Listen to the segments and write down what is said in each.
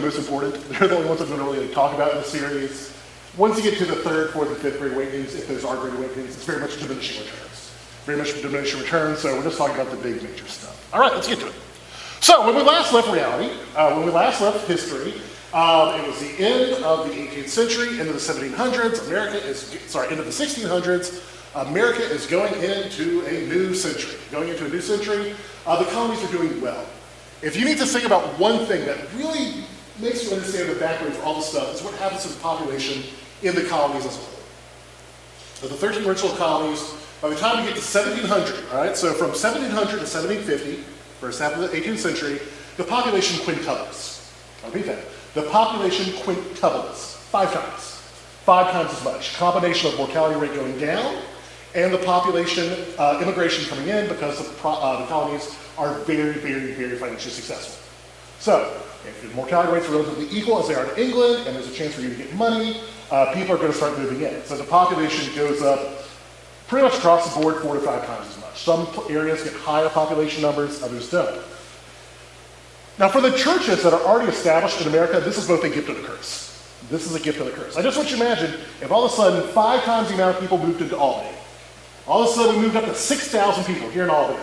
most important. They're the only ones I'm going to really talk about in the series. Once you get to the third, fourth, and fifth Great Awakenings, if those are Great Awakenings, it's very much diminishing returns. Very much diminishing returns, so we're just talking about the big major stuff. All right, let's get to it. So when we last left reality, when we last left history, it was the end of the 18th century, end of the 1700s, end of the 1600s, America is going into a new century. The colonies are doing well. If you need to think about one thing that really makes you understand the background for all this stuff, is what happens to the population in the colonies as a whole. So the 13 original colonies, by the time you get to 1700, all right, so from 1700 to 1750, first half of the 18th century, the population quintuplets. I'll repeat that. The population quintuplets, 5 times as much. Combination of mortality rate going down and the population immigration coming in because the colonies are very, very, very financially successful. So if the mortality rates are relatively equal as they are in England and there's a chance for you to get money, people are going to start moving in. So the population goes up pretty much across the board 4 to 5 times as much. Some areas get higher population numbers, others don't. Now for the churches that are already established in America, this is both a gift and a curse. This is a gift and a curse. I just want you to imagine if all of a sudden 5 times the amount of people moved into Albany. All of a sudden we moved up to 6,000 people here in Albany.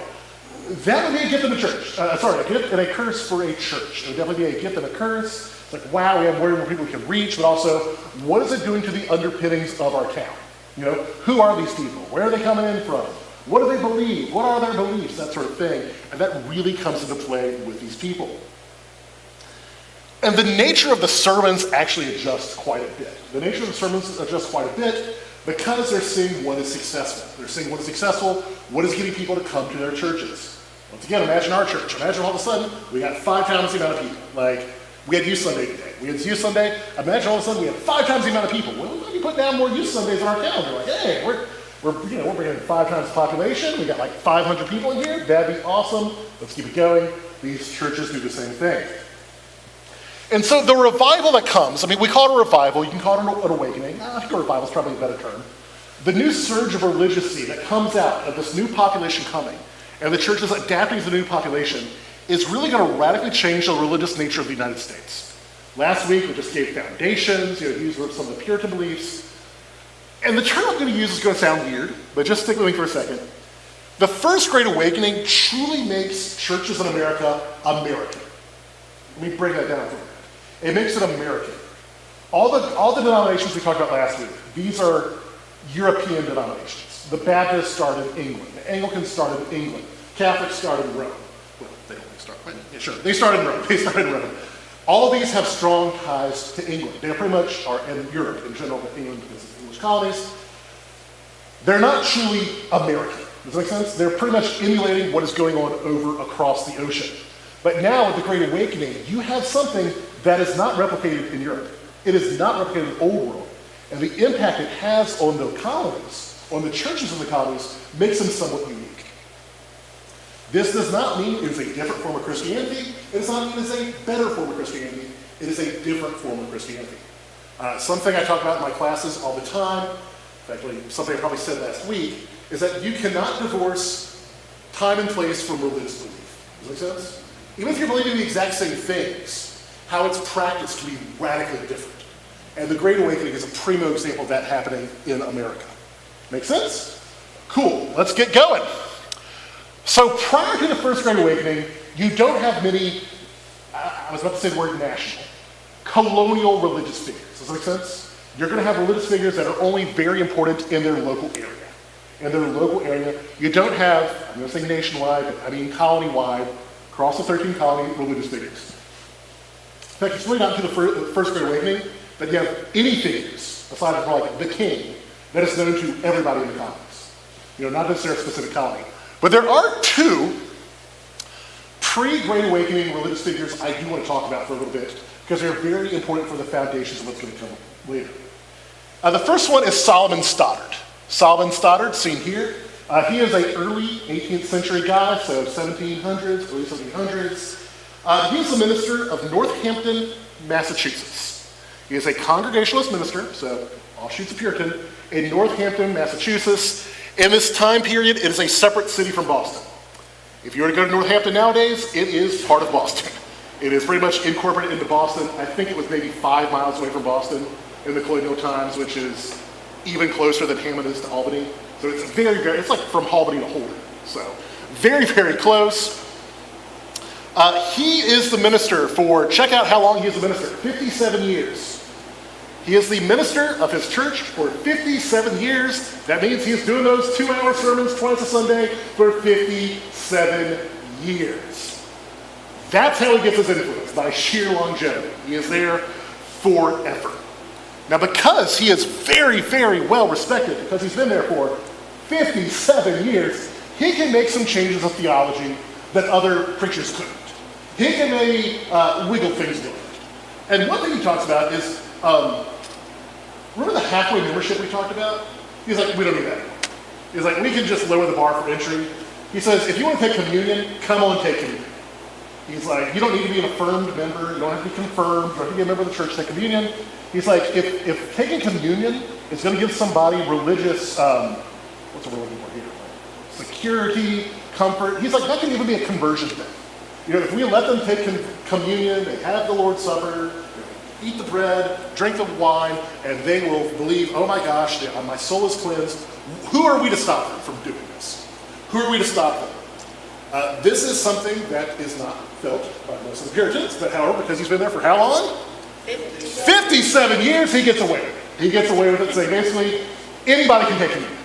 That would be a gift and a church. A gift and a curse for a church. It would definitely be a gift and a curse. It's like, wow, we have more and more people we can reach, but also, what is it doing to the underpinnings of our town? You know, who are these people? Where are they coming in from? What do they believe? What are their beliefs? That sort of thing. And that really comes into play with these people. And the nature of the sermons actually adjusts quite a bit. The nature of the sermons adjusts quite a bit because they're seeing what is successful. They're seeing what is successful, what is getting people to come to their churches. Once again, imagine our church. Imagine all of a sudden, we got 5 times the amount of people. Like, we had Youth Sunday today. Imagine all of a sudden we have 5 times the amount of people. Well, we put down more Youth Sundays in our calendar. Like, hey, we're bringing 5 times the population. We got like 500 people in here. That'd be awesome. Let's keep it going. These churches do the same thing. And so the revival that comes, we call it a revival. You can call it an awakening. I think a revival is probably a better term. The new surge of religiousy that comes out of this new population coming, and the church is adapting to the new population, is really going to radically change the religious nature of the United States. Last week, we just gave foundations, these were some of the Puritan beliefs. And the term I'm going to use is going to sound weird, but just stick with me for a second. The First Great Awakening truly makes churches in America American. Let me break that down for a minute. It makes it American. All the denominations we talked about last week, these are European denominations. The Baptists started in England. The Anglicans started in England. Catholics started in Rome. Well, they don't really start, but yeah, sure. They started in Rome. All of these have strong ties to England. They pretty much are in Europe in general, but England because it's English colonies. They're not truly American. Does that make sense? They're pretty much emulating what is going on over across the ocean. But now with the Great Awakening, you have something that is not replicated in Europe. It is not replicated in the Old World. And the impact it has on the colonies, on the churches in the colonies, makes them somewhat unique. This does not mean it is a different form of Christianity. It does not mean it is a better form of Christianity. It is a different form of Christianity. Something I talk about in my classes all the time, actually something I probably said last week, is that you cannot divorce time and place from religious belief. Does that make sense? Even if you're believing the exact same things, how it's practiced can be radically different. And the Great Awakening is a primo example of that happening in America. Make sense? Cool, let's get going. So prior to the First Great Awakening, you don't have many, I was about to say the word national, colonial religious figures. Does that make sense? You're going to have religious figures that are only very important in their local area. In their local area, you don't have, I'm going to say nationwide, but I mean colony-wide, across the 13 colony religious figures. In fact, it's really not until the First Great Awakening that you have any figures, aside from like the king, that is known to everybody in the colonies. Not necessarily a specific colony. But there are 2 pre-Great Awakening religious figures I do want to talk about for a little bit, because they're very important for the foundations of what's going to come later. The first one is Solomon Stoddard. Solomon Stoddard, seen here. He is an early 18th century guy, so 1700s, early 1700s. He is the minister of Northampton, Massachusetts. He is a Congregationalist minister, so offshoots of Puritan, in Northampton, Massachusetts. In this time period, it is a separate city from Boston. If you were to go to Northampton nowadays, it is part of Boston. It is pretty much incorporated into Boston. I think it was maybe 5 miles away from Boston in the colonial times, which is even closer than Hammond is to Albany. So it's it's like from Albany to Holden. So very, very close. He is the minister for, check out how long he is the minister, 57 years. He is the minister of his church for 57 years. That means he's doing those 2-hour sermons twice a Sunday for 57 years. That's how he gets his influence, by sheer longevity. He is there forever. Now, because he is very, very well respected, because he's been there for 57 years, he can make some changes of theology that other preachers couldn't. He can maybe wiggle things a little bit. And one thing he talks about is, remember the halfway membership we talked about? He's like, we don't need that anymore. He's like, we can just lower the bar for entry. He says, if you want to take communion, come on, take communion. He's like, you don't need to be an affirmed member. You don't have to be confirmed. You don't have to be a member of the church to take communion. He's like, if taking communion is going to give somebody religious, what's the word we're looking for here? Security, comfort. He's like, that can even be a conversion thing. You know, if we let them take communion, they have the Lord's Supper, they eat the bread, drink the wine, and they will believe, oh my gosh, my soul is cleansed. Who are we to stop them from doing this? Who are we to stop them? This is something that is not felt by most of the Puritans, but however, because he's been there for how long? 57 years, he gets away with it. He gets away with it, saying basically, anybody can take communion.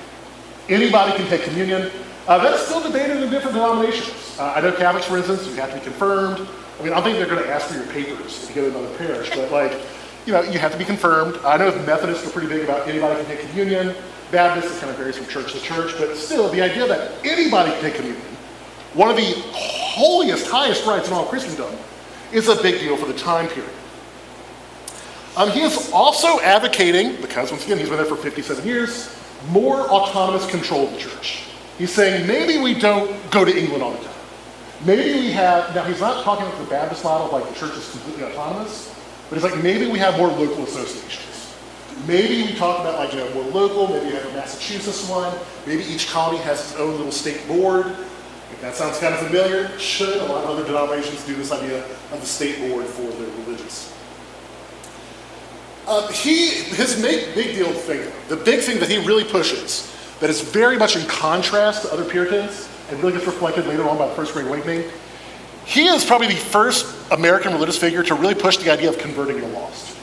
Anybody can take communion. That's still debated in different denominations. I know Catholics, for instance, you have to be confirmed. I mean, I don't think they're going to ask for your papers if you go to another parish, but you have to be confirmed. I know Methodists are pretty big about anybody can take communion. Baptists, it kind of varies from church to church, but still, the idea that anybody can take communion, one of the holiest, highest rites in all Christendom, is a big deal for the time period. He is also advocating, because once again, he's been there for 57 years, more autonomous control of the church. He's saying maybe we don't go to England all the time. Maybe we have, now he's not talking about the Baptist model, like the church is completely autonomous, but he's like, maybe we have more local associations. Maybe we talk about more local, maybe you have a Massachusetts one, maybe each colony has its own little state board. If that sounds kind of familiar, should a lot of other denominations do this idea of the state board for their religions? His big deal thing, the big thing that he really pushes, that is very much in contrast to other Puritans, and really gets reflected later on by the First Great Awakening, he is probably the first American religious figure to really push the idea of converting the lost.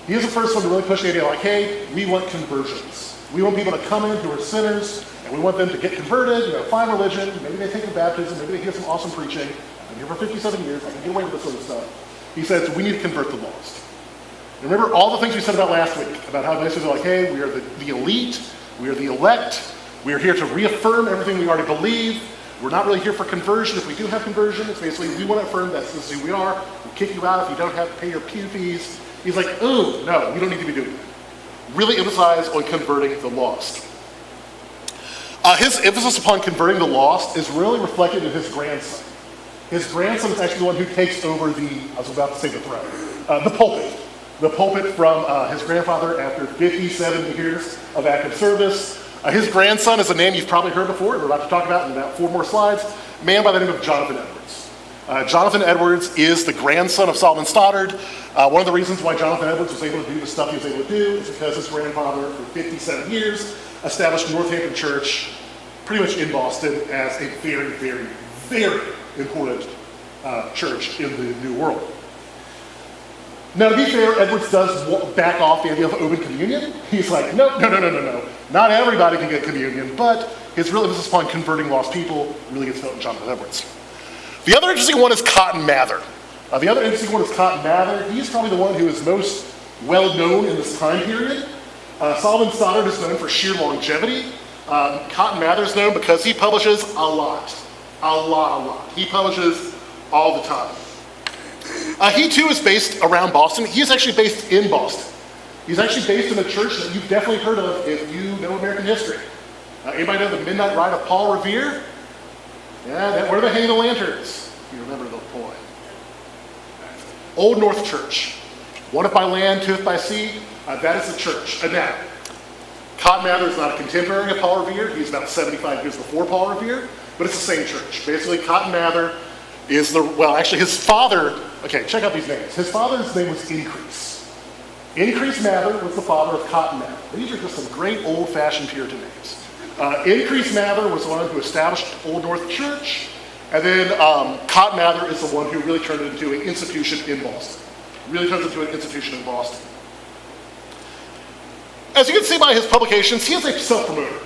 He is the first one to really push the idea hey, we want conversions. We want people to come in who are sinners, and we want them to get converted, find religion, maybe they take a baptism, maybe they hear some awesome preaching. I've been here for 57 years, I can get away with this sort of stuff. He says, we need to convert the lost. And remember all the things we said about last week, about how nice are hey, we are the elite, we are the elect, we are here to reaffirm everything we already believe. We're not really here for conversion. If we do have conversion, it's basically we want to affirm that this is who we are. We'll kick you out if you don't have to pay your pew fees. He's like, oh, no, you don't need to be doing that. Really emphasize on converting the lost. His emphasis upon converting the lost is really reflected in his grandson. His grandson is actually the one who takes over I was about to say the throne, the pulpit. The pulpit from his grandfather after 57 years of active service. His grandson is a name you've probably heard before, we're about to talk about in about 4 more slides, a man by the name of Jonathan Edwards. Jonathan Edwards is the grandson of Solomon Stoddard. One of the reasons why Jonathan Edwards was able to do the stuff he was able to do is because his grandfather, for 57 years, established Northampton Church, pretty much in Boston, as a very, very, very important church in the New World. Now, to be fair, Edwards does back off the idea of open communion. He's like, no. Not everybody can get communion, but his real emphasis upon converting lost people really gets felt in Jonathan Edwards. The other interesting one is Cotton Mather. He's probably the one who is most well known in this time period. Solomon Stoddard is known for sheer longevity. Cotton Mather is known because he publishes a lot. He publishes all the time. He too is based around Boston. He's actually based in Boston. He's actually based in a church that you've definitely heard of if you know American history. Anybody know the Midnight Ride of Paul Revere? Yeah, where they hang the lanterns. You remember the poem. Old North Church. One by land, two by sea. That is the church. And now, Cotton Mather is not a contemporary of Paul Revere. He's about 75 years before Paul Revere, but it's the same church. Basically, Cotton Mather is his father Okay, check out these names. His father's name was Increase. Increase Mather was the father of Cotton Mather. These are just some great old-fashioned Puritan names. Increase Mather was the one who established Old North Church, and then Cotton Mather is the one who really turned it into an institution in Boston. Really turns into an institution in Boston. As you can see by his publications, he is a self-promoter.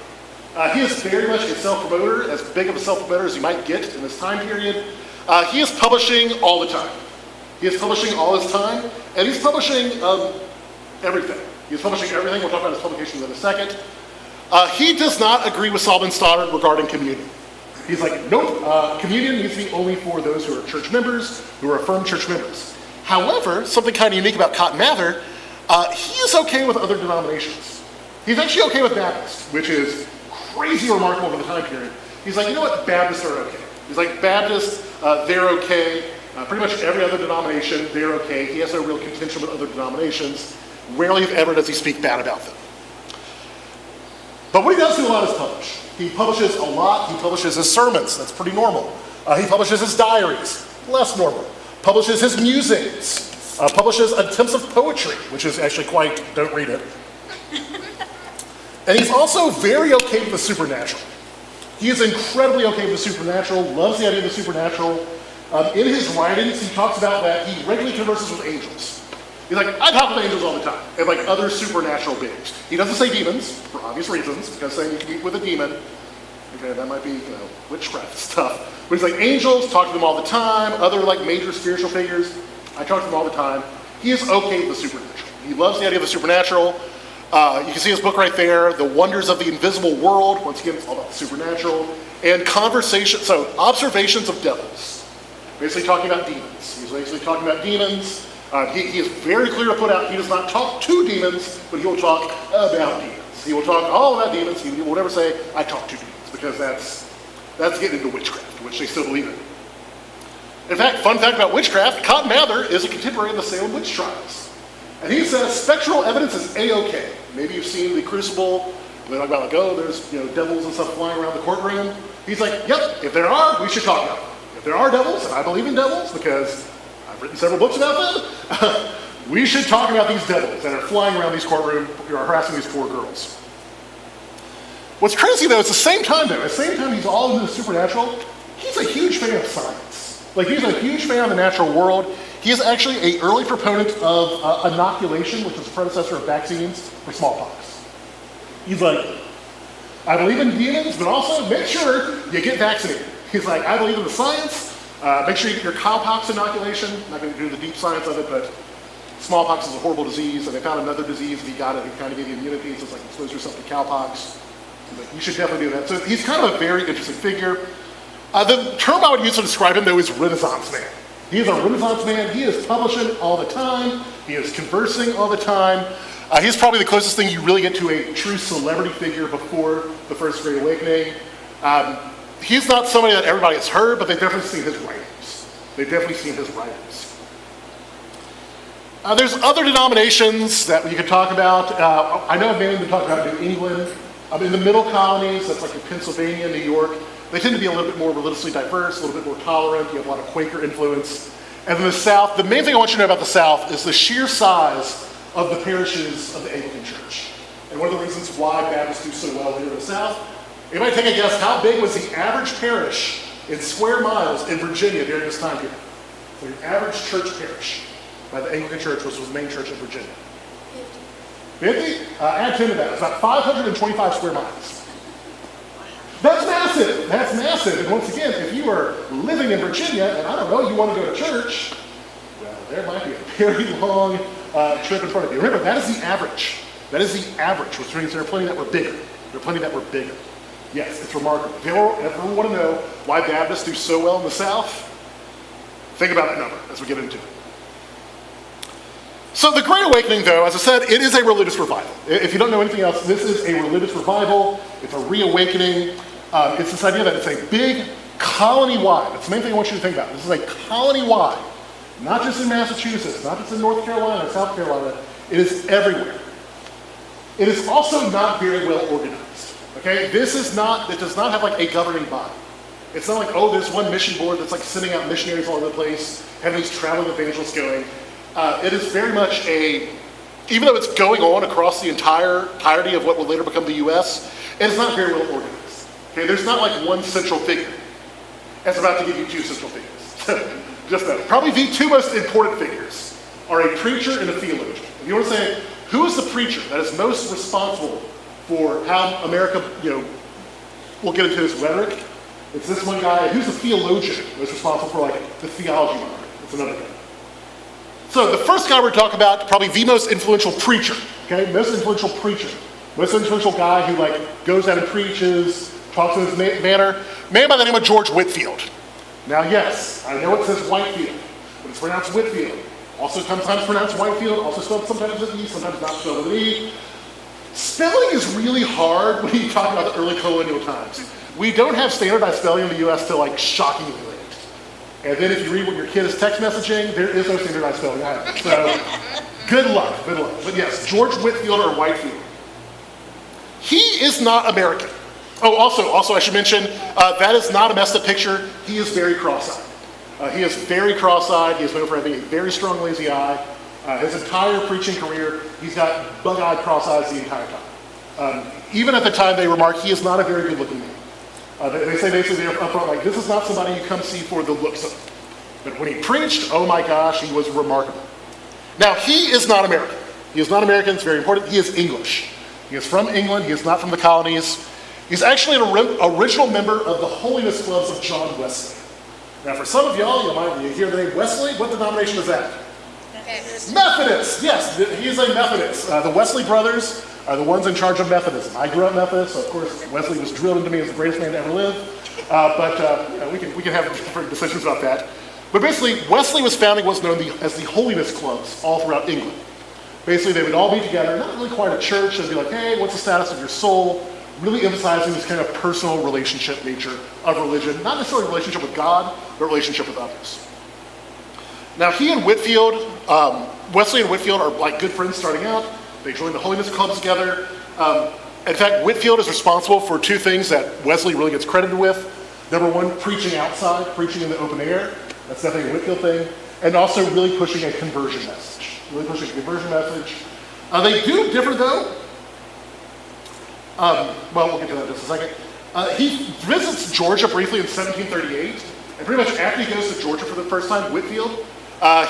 He is very much a self-promoter, as big of a self-promoter as you might get in this time period. He is publishing all the time. He is publishing all his time, and he's publishing everything. He's publishing everything. We'll talk about his publications in a second. He does not agree with Solomon Stoddard regarding communion. He's like, nope, communion needs to be only for those who are church members, who are affirmed church members. However, something kind of unique about Cotton Mather, he is okay with other denominations. He's actually okay with Baptists, which is crazy remarkable for the time period. He's like, you know what, Baptists are okay. He's like, Baptists, they're okay. Pretty much every other denomination, they're okay. He has no real contention with other denominations. Rarely, if ever, does he speak bad about them. But what he does do a lot is publish. He publishes a lot. He publishes his sermons. That's pretty normal. He publishes his diaries. Less normal. Publishes his musings. Publishes attempts of poetry, which is actually quite, don't read it. And he's also very okay with the supernatural. He is incredibly okay with the supernatural, loves the idea of the supernatural. In his writings, he talks about that he regularly converses with angels. He's like, I talk with angels all the time, and like other supernatural beings. He doesn't say demons, for obvious reasons, because saying you can meet with a demon, okay, that might be, witchcraft stuff. But he's like, angels, talk to them all the time, other like major spiritual figures, I talk to them all the time. He is okay with the supernatural. He loves the idea of the supernatural. You can see his book right there, The Wonders of the Invisible World. Once again, it's all about the supernatural. And observations of devils. Basically talking about demons. He's basically talking about demons. He is very clear to put out, he does not talk to demons, but he will talk about demons. He will talk all about demons. He will never say, I talk to demons, because that's getting into witchcraft, which they still believe in. In fact, fun fact about witchcraft, Cotton Mather is a contemporary of the Salem witch trials. And he says spectral evidence is A-okay. Maybe you've seen The Crucible. They talk about like, oh, there's devils and stuff flying around the courtroom. He's like, yep, if there are, we should talk about them. If there are devils, and I believe in devils because I've written several books about them, we should talk about these devils that are flying around these courtrooms, harassing these poor girls. What's crazy though, at the same time he's all into the supernatural, he's a huge fan of science. Like he's a huge fan of the natural world. He is actually an early proponent of inoculation, which is a predecessor of vaccines for smallpox. He's like, I believe in demons, but also make sure you get vaccinated. He's like, I believe in the science. Make sure you get your cowpox inoculation. I'm not going to do the deep science of it, but smallpox is a horrible disease, and they found another disease. If you got it, it kind of gave you immunity, so it's like expose yourself to cowpox. Like, you should definitely do that. So he's kind of a very interesting figure. The term I would use to describe him, though, is Renaissance man. He is a Renaissance man. He is publishing all the time. He is conversing all the time. He's probably the closest thing you really get to a true celebrity figure before the First Great Awakening. He's not somebody that everybody has heard, but they've definitely seen his writings. They've definitely seen his writings. There's other denominations that you could talk about. I know I've mainly been talking about New England. In the middle colonies, that's like in Pennsylvania, New York, they tend to be a little bit more religiously diverse, a little bit more tolerant. You have a lot of Quaker influence. And in the South, the main thing I want you to know about the South is the sheer size of the parishes of the Anglican Church. And one of the reasons why Baptists do so well here in the South, anybody take a guess, how big was the average parish in square miles in Virginia during this time period? So the average church parish by the Anglican Church, which was the main church in Virginia. 50? Add 10 to that. It's about 525 square miles. That's massive. That's massive. And once again, if you are living in Virginia, and I don't know, you want to go to church, well, there might be a very long trip in front of you. Remember, that is the average. That is the average, which means there are plenty that were bigger. There are plenty that were bigger. Yes, it's remarkable. If you ever want to know why Baptists do so well in the South, think about that number as we get into it. So the Great Awakening, though, as I said, it is a religious revival. If you don't know anything else, this is a religious revival. It's a reawakening. It's this idea that it's a big colony-wide. That's the main thing I want you to think about. This is a colony-wide, not just in Massachusetts, not just in North Carolina or South Carolina. It is everywhere. It is also not very well organized. Okay, it does not have like a governing body. It's not like, oh, there's one mission board that's like sending out missionaries all over the place, having these traveling evangelists going. It is very much even though it's going on across the entirety of what will later become the U.S., it is not very well organized. Okay, there's not like one central figure. It's about to give you two central figures. Just that. Probably the two most important figures are a preacher and a theologian. If you want to say, who is the preacher that is most responsible for how America, we'll get into his rhetoric. It's this one guy. Who's the theologian most responsible for like the theology behind it? It's another guy. So the first guy we're talking about, probably the most influential preacher, okay? Most influential preacher. Most influential guy who like goes out and preaches, talks in his manner. Man by the name of George Whitefield. Now yes, I know it says Whitefield, but it's pronounced Whitefield. Also sometimes pronounced Whitefield, also spelled sometimes with an E, sometimes not spelled with an E. Spelling is really hard when you talk about the early colonial times. We don't have standardized spelling in the US till like shockingly late. And then if you read what your kid is text messaging, there is no standardized spelling either. So good luck. But yes, George Whitefield or Whitefield. He is not American. Oh, also I should mention, that is not a messed up picture. He is very cross-eyed. He is very cross-eyed. He is known for having a very strong lazy eye. His entire preaching career, he's got bug-eyed cross eyes the entire time. Even at the time they remark, he is not a very good-looking man. They say basically up front, like, this is not somebody you come see for the looks of him. But when he preached, oh my gosh, he was remarkable. Now, he is not American. He is not American, it's very important. He is English. He is from England, he is not from the colonies. He's actually an original member of the Holiness Clubs of John Wesley. Now, for some of y'all, you hear the name Wesley. What denomination is that? Methodist, yes, he is a Methodist. The Wesley brothers are the ones in charge of Methodism. I grew up Methodist, so of course Wesley was drilled into me as the greatest man to ever live. We can have different decisions about that. But basically, Wesley was founding what's known as the Holiness Clubs all throughout England. Basically, they would all be together, not really quite a church. They'd be like, hey, what's the status of your soul? Really emphasizing this kind of personal relationship nature of religion. Not necessarily relationship with God, but relationship with others. Now, he and Whitefield, Wesley and Whitefield are like good friends starting out. They joined the Holiness Clubs together. In fact, Whitefield is responsible for two things that Wesley really gets credited with. Number one, preaching outside, preaching in the open air. That's definitely a Whitefield thing. And also really pushing a conversion message. They do differ though. Well, we'll get to that in just a second. He visits Georgia briefly in 1738. And pretty much after he goes to Georgia for the first time, Whitefield,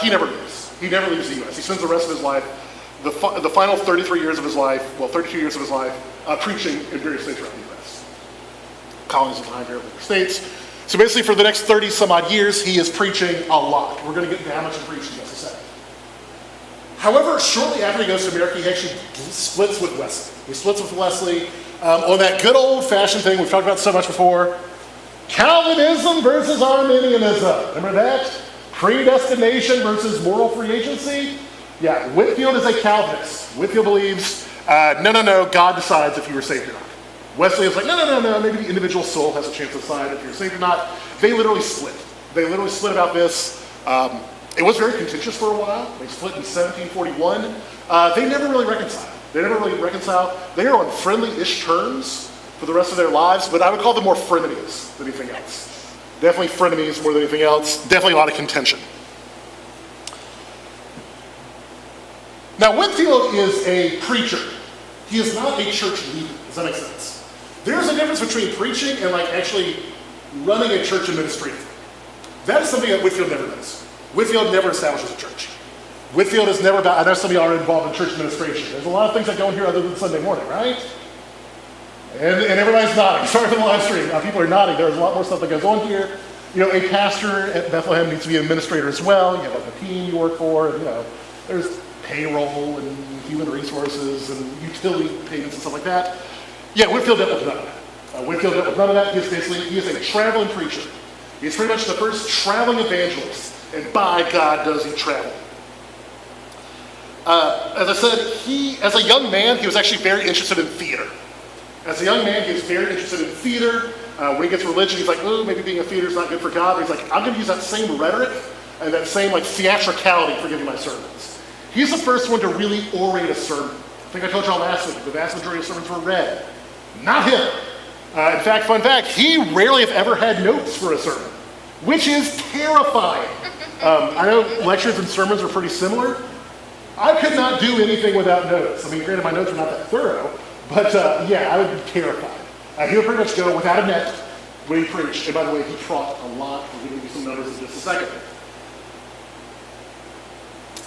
he never leaves. He never leaves the U.S. He spends the rest of his life, the final 33 years of his life, 32 years of his life, preaching in various states around the U.S. Colonies of the time here in the states. So basically for the next 30 some odd years, he is preaching a lot. We're going to get into how much he preached in just a second. However, shortly after he goes to America, he actually splits with Wesley. He splits with Wesley on that good old-fashioned thing we've talked about so much before, Calvinism versus Arminianism. Remember that? Predestination versus moral free agency? Yeah, Whitefield is a Calvinist. Whitefield believes, no, God decides if you were saved or not. Wesley is like, no, maybe the individual soul has a chance to decide if you're saved or not. They literally split. They literally split about this. It was very contentious for a while. They split in 1741. They never really reconciled. They are on friendly-ish terms for the rest of their lives, but I would call them more frenemies than anything else. Definitely frenemies more than anything else. Definitely a lot of contention. Now, Whitefield is a preacher. He is not a church leader. Does that make sense? There's a difference between preaching and like actually running a church administratively. That is something that Whitefield never does. Whitefield never establishes a church. Whitefield is never about, I know some of you are involved in church administration. There's a lot of things that go in here other than Sunday morning, right? And everybody's nodding. Sorry for the live stream. People are nodding. There's a lot more stuff that goes on here. A pastor at Bethlehem needs to be an administrator as well. You have like a team you work for, and there's payroll and human resources and utility payments and stuff like that. Yeah, Whitefield dealt with none of that. Whitefield dealt with none of that. He is a traveling preacher. He's pretty much the first traveling evangelist. And by God, does he travel. As I said, as a young man, he was actually very interested in theater. As a young man, he was very interested in theater. When he gets religion, he's like, oh, maybe being a theater is not good for God. But he's like, I'm going to use that same rhetoric and that same theatricality for giving my sermons. He's the first one to really orate a sermon. I think I told y'all last week, the vast majority of sermons were read. Not him. In fact, fun fact, he rarely, if ever, had notes for a sermon, which is terrifying. I know lectures and sermons are pretty similar. I could not do anything without notes. I mean, granted, my notes are not that thorough, but yeah, I would be terrified. He would pretty much go without a net when he preached. And by the way, he taught a lot. We're going to give you some numbers in just a second.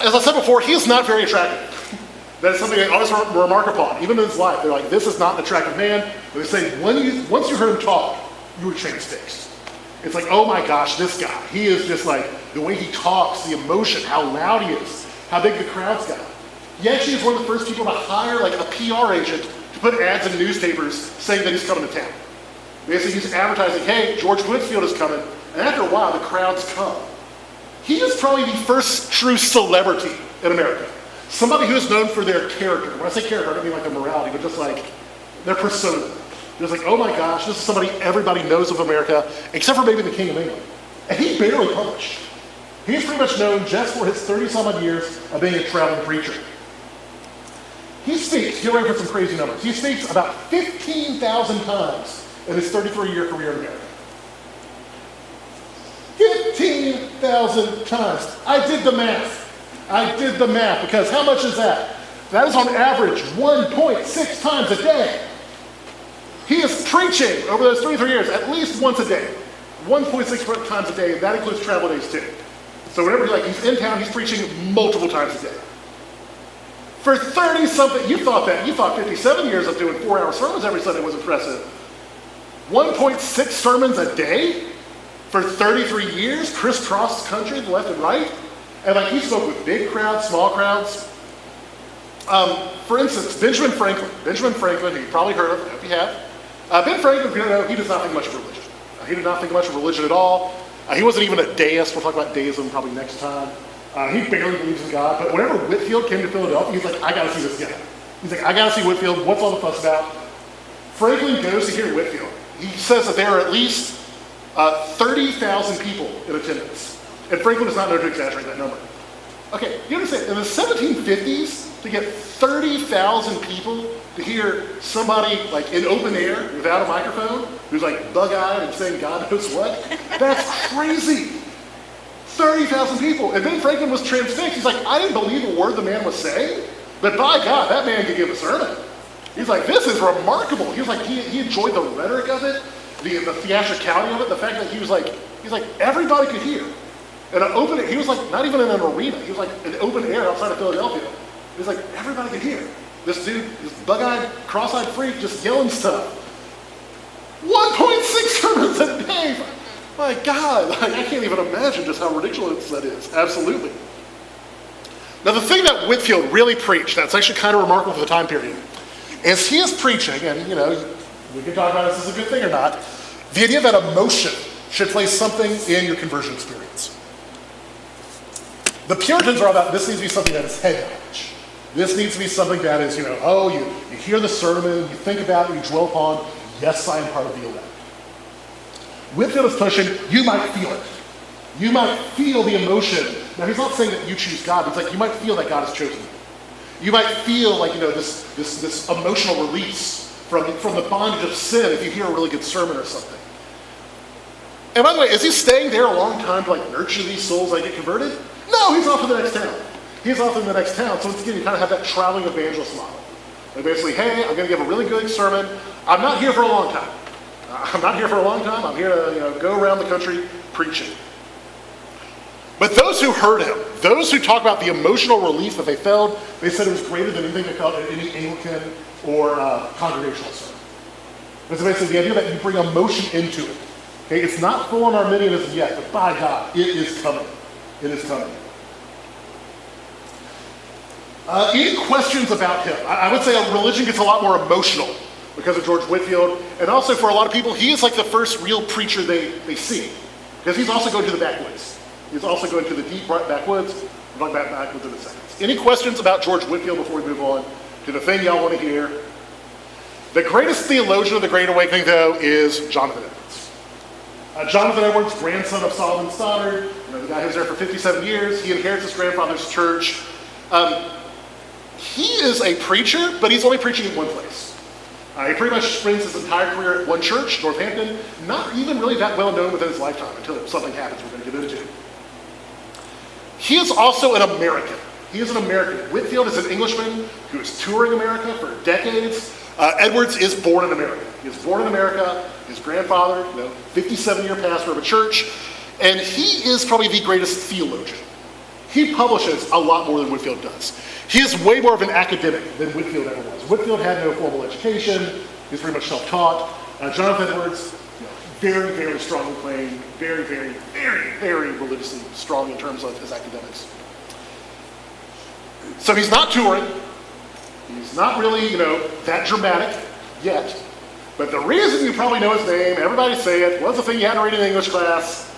As I said before, he is not very attractive. That is something they always remark upon. Even in his life, they're like, this is not an attractive man. But they say, once you heard him talk, you were transfixed. It's like, oh my gosh, this guy. He is just like, the way he talks, the emotion, how loud he is, how big the crowd's got. He actually is one of the first people to hire like a PR agent to put ads in newspapers saying that he's coming to town. Basically, he's advertising, hey, George Whitefield is coming. And after a while, the crowds come. He is probably the first true celebrity in America. Somebody who is known for their character. When I say character, I don't mean like their morality, but just like their persona. Just like, oh my gosh, this is somebody everybody knows of America, except for maybe the King of England. And he barely published. He's pretty much known just for his 30-some odd years of being a traveling preacher. He speaks, get ready for some crazy numbers, he speaks about 15,000 times in his 33-year career in America. 15,000 times. I did the math because how much is that? That is on average 1.6 times a day. He is preaching over those 33 years at least once a day. 1.6 times a day, and that includes travel days too. So whenever he's in town, he's preaching multiple times a day. For 30-something, you thought 57 years of doing 4-hour sermons every Sunday was impressive. 1.6 sermons a day for 33 years, crisscross the country, the left and right. And he spoke with big crowds, small crowds. For instance, Benjamin Franklin, who you probably heard of, I hope you have. Ben Franklin, if you don't know, he does not think much of religion. He did not think much of religion at all. He wasn't even a deist. We'll talk about deism probably next time. He barely believes in God. But whenever Whitefield came to Philadelphia, he's like, I got to see this guy. He's like, I got to see Whitefield. What's all the fuss about? Franklin goes to hear Whitefield. He says that there are at least 30,000 people in attendance. And Franklin does not know to exaggerate that number. Okay, you understand, in the 1750s, to get 30,000 people to hear somebody in open air without a microphone, who's bug-eyed and saying God knows what, that's crazy. 30,000 people. And Ben Franklin was transfixed. He's like, I didn't believe a word the man was saying, but by God, that man could give a sermon. He's like, this is remarkable. He was like, he enjoyed the rhetoric of it, the theatricality of it, the fact that he's like, everybody could hear. And he was not even in an arena. He was in open air outside of Philadelphia. He was everybody could hear. This dude, this bug-eyed, cross-eyed freak just yelling stuff. 1.6 sermons a day. My God, I can't even imagine just how ridiculous that is. Absolutely. Now the thing that Whitefield really preached, that's actually kind of remarkable for the time period, is he is preaching, and we can talk about if this is a good thing or not, the idea that emotion should play something in your conversion experience. The Puritans are all about, this needs to be something that is head knowledge. This needs to be something that is, you hear the sermon, you think about it, you dwell upon, yes, I am part of the elect. Whitefield is pushing, you might feel it. You might feel the emotion. Now, he's not saying that you choose God. It's you might feel that God has chosen you. You might feel this emotional release from the bondage of sin if you hear a really good sermon or something. And by the way, is he staying there a long time to nurture these souls that get converted? No, he's off to the next town. He's off in the next town. So once again, you kind of have that traveling evangelist model. Basically, hey, I'm going to give a really good sermon. I'm not here for a long time. I'm here to go around the country preaching. But those who heard him, those who talk about the emotional relief that they felt, they said it was greater than anything they felt at any Anglican or congregational sermon. It's basically the idea that you bring emotion into it. Okay, it's not full-on Arminianism yet, but by God, it is coming. It is coming. Any questions about him? I would say religion gets a lot more emotional because of George Whitefield. And also for a lot of people, he is the first real preacher they see. Because he's also going to the backwoods. He's also going to the deep backwoods. We'll talk about backwoods in a second. Any questions about George Whitefield before we move on to the thing y'all want to hear? The greatest theologian of the Great Awakening, though, is Jonathan Edwards. Jonathan Edwards, grandson of Solomon Stoddard, the guy who was there for 57 years. He inherits his grandfather's church. He is a preacher, but he's only preaching in one place. He pretty much spends his entire career at one church, Northampton, not even really that well known within his lifetime until something happens we're going to get into. He is also an American. He is an American. Whitefield is an Englishman who is touring America for decades. Edwards is born in America. He was born in America. His grandfather, 57-year pastor of a church, and he is probably the greatest theologian. He publishes a lot more than Whitefield does. He is way more of an academic than Whitefield ever was. Whitefield had no formal education. He was pretty much self-taught. Jonathan Edwards, very, very strongly claimed, very, very, very, very religiously strong in terms of his academics. So he's not touring. He's not really, that dramatic yet. But the reason you probably know his name, everybody say it, was the thing you had to read in English class.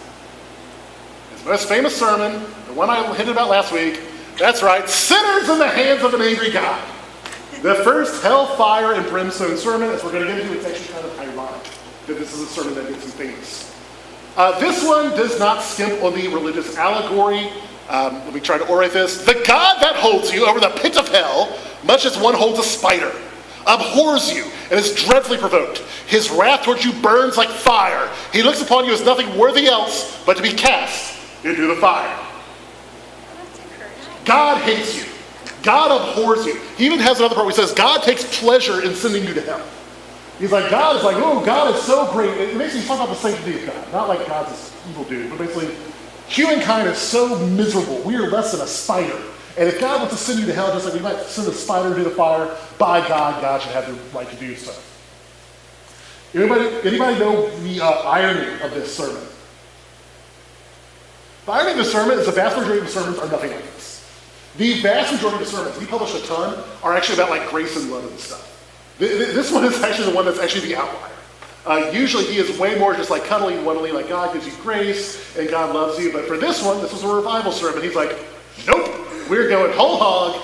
His most famous sermon, the one I hinted about last week, that's right, Sinners in the Hands of an Angry God. The first hellfire and brimstone sermon, as we're going to get into, it's actually kind of ironic that this is a sermon that gets him famous. This one does not skimp on the religious allegory. Let me try to orate this. The God that holds you over the pit of hell, much as one holds a spider, abhors you and is dreadfully provoked. His wrath towards you burns like fire. He looks upon you as nothing worthy else but to be cast into the fire. God hates you. God abhors you. He even has another part where he says, God takes pleasure in sending you to hell. He's like, God is like, oh, God is so great. It makes me talk about the sanctity of God. Not like God's this evil dude, but basically, humankind is so miserable. We are less than a spider. And if God wants to send you to hell, just like we might send a spider into the fire, by God, God should have the right to do so. Anybody know the irony of this sermon? The irony of the sermon is the vast majority of the sermons are nothing like this. The vast majority of the sermons, we publish a ton, are actually about like grace and love and stuff. This one is actually the one that's actually the outlier. Usually he is way more just like cuddly, wuddly, like God gives you grace and God loves you. But for this one, this was a revival sermon. He's like, nope, we're going whole hog.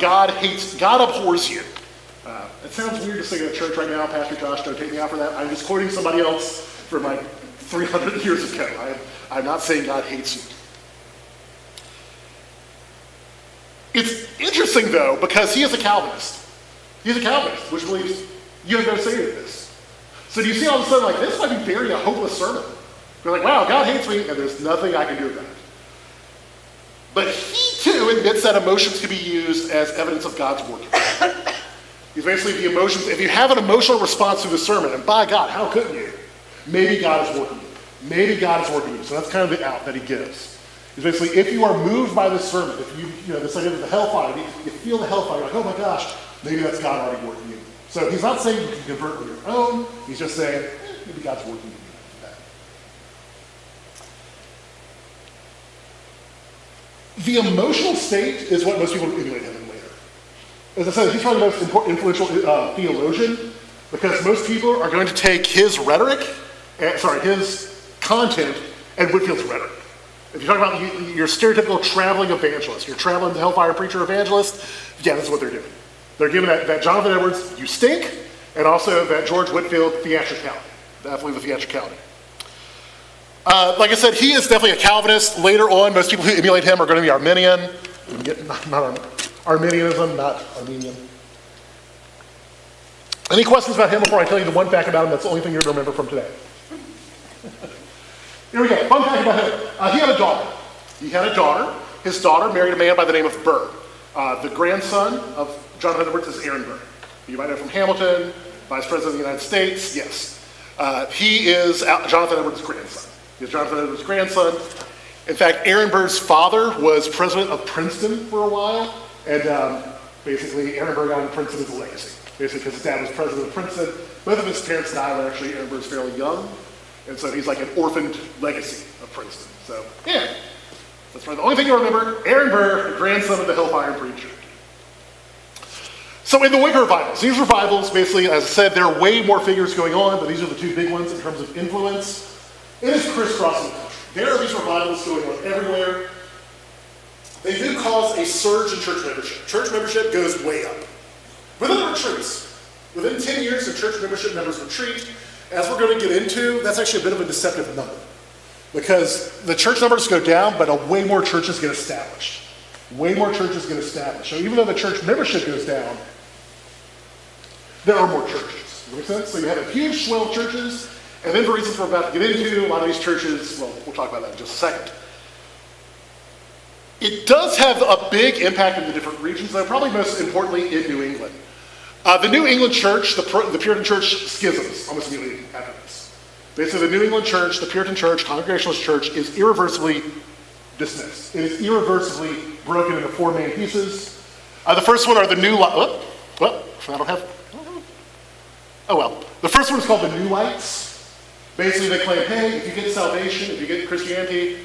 God abhors you. It sounds weird to sing in a church right now. Pastor Josh, don't take me out for that. I'm just quoting somebody else from like 300 years ago. I'm not saying God hates you. It's interesting though, because he is a Calvinist. He's a Calvinist, which believes you have no say in this. So do you see all of a sudden, like, this might be very a hopeless sermon. You're like, wow, God hates me, and there's nothing I can do about it. But he, too, admits that emotions can be used as evidence of God's working. He's basically the emotions. If you have an emotional response to the sermon, and by God, how couldn't you? Maybe God is working you. Maybe God is working you. So that's kind of the out that he gives. He's basically, if you are moved by this sermon, if you this idea of the hellfire, you feel the hellfire, you're like, oh my gosh, maybe that's God already working you. So he's not saying you can convert on your own. He's just saying, maybe God's working you. The emotional state is what most people emulate him in later. As I said, he's probably the most influential theologian because most people are going to take his his content and Whitefield's rhetoric. If you talk about your stereotypical traveling evangelist, your traveling hellfire preacher evangelist, yeah, that's what they're doing. They're giving that Jonathan Edwards, you stink, and also that George Whitefield theatricality. Definitely the theatricality. Like I said, he is definitely a Calvinist. Later on, most people who emulate him are going to be Arminian. Not Arminianism, not Armenian. Any questions about him before I tell you the one fact about him that's the only thing you're going to remember from today? Here we go. Fun fact about him. He had a daughter. His daughter married a man by the name of Burr. The grandson of Jonathan Edwards is Aaron Burr. You might know from Hamilton, Vice President of the United States. Yes. He is Jonathan Edwards' grandson. He's Jonathan Edwards' grandson. In fact, Aaron Burr's father was president of Princeton for a while, and basically Aaron Burr got into Princeton as a legacy. Basically, because his dad was president of Princeton. Both of his parents died when actually Aaron Burr's fairly young, and so he's like an orphaned legacy of Princeton. So, yeah, that's probably the only thing you remember. Aaron Burr, the grandson of the Hellfire preacher. So in the Wicca revivals, these revivals, basically, as I said, there are way more figures going on, but these are the two big ones in terms of influence. It is crisscrossing the country. There are these revivals going on everywhere. They do cause a surge in church membership. Church membership goes way up. Within the retreats, within 10 years of church membership members retreat, as we're going to get into, that's actually a bit of a deceptive number. Because the church numbers go down, but way more churches get established. Way more churches get established. So even though the church membership goes down, there are more churches. Does that make sense? So you have a huge swell of churches, and then for reasons we're about to get into, a lot of these churches, well, we'll talk about that in just a second. It does have a big impact in the different regions, though probably most importantly in New England. The New England church, the Puritan church schisms almost immediately after this. Basically, the New England church, the Puritan church, Congregationalist church is irreversibly dismissed. It is irreversibly broken into four main pieces. The first one are the New Lights. The first one is called the New Lights. Basically, they claim, hey, if you get salvation, if you get Christianity,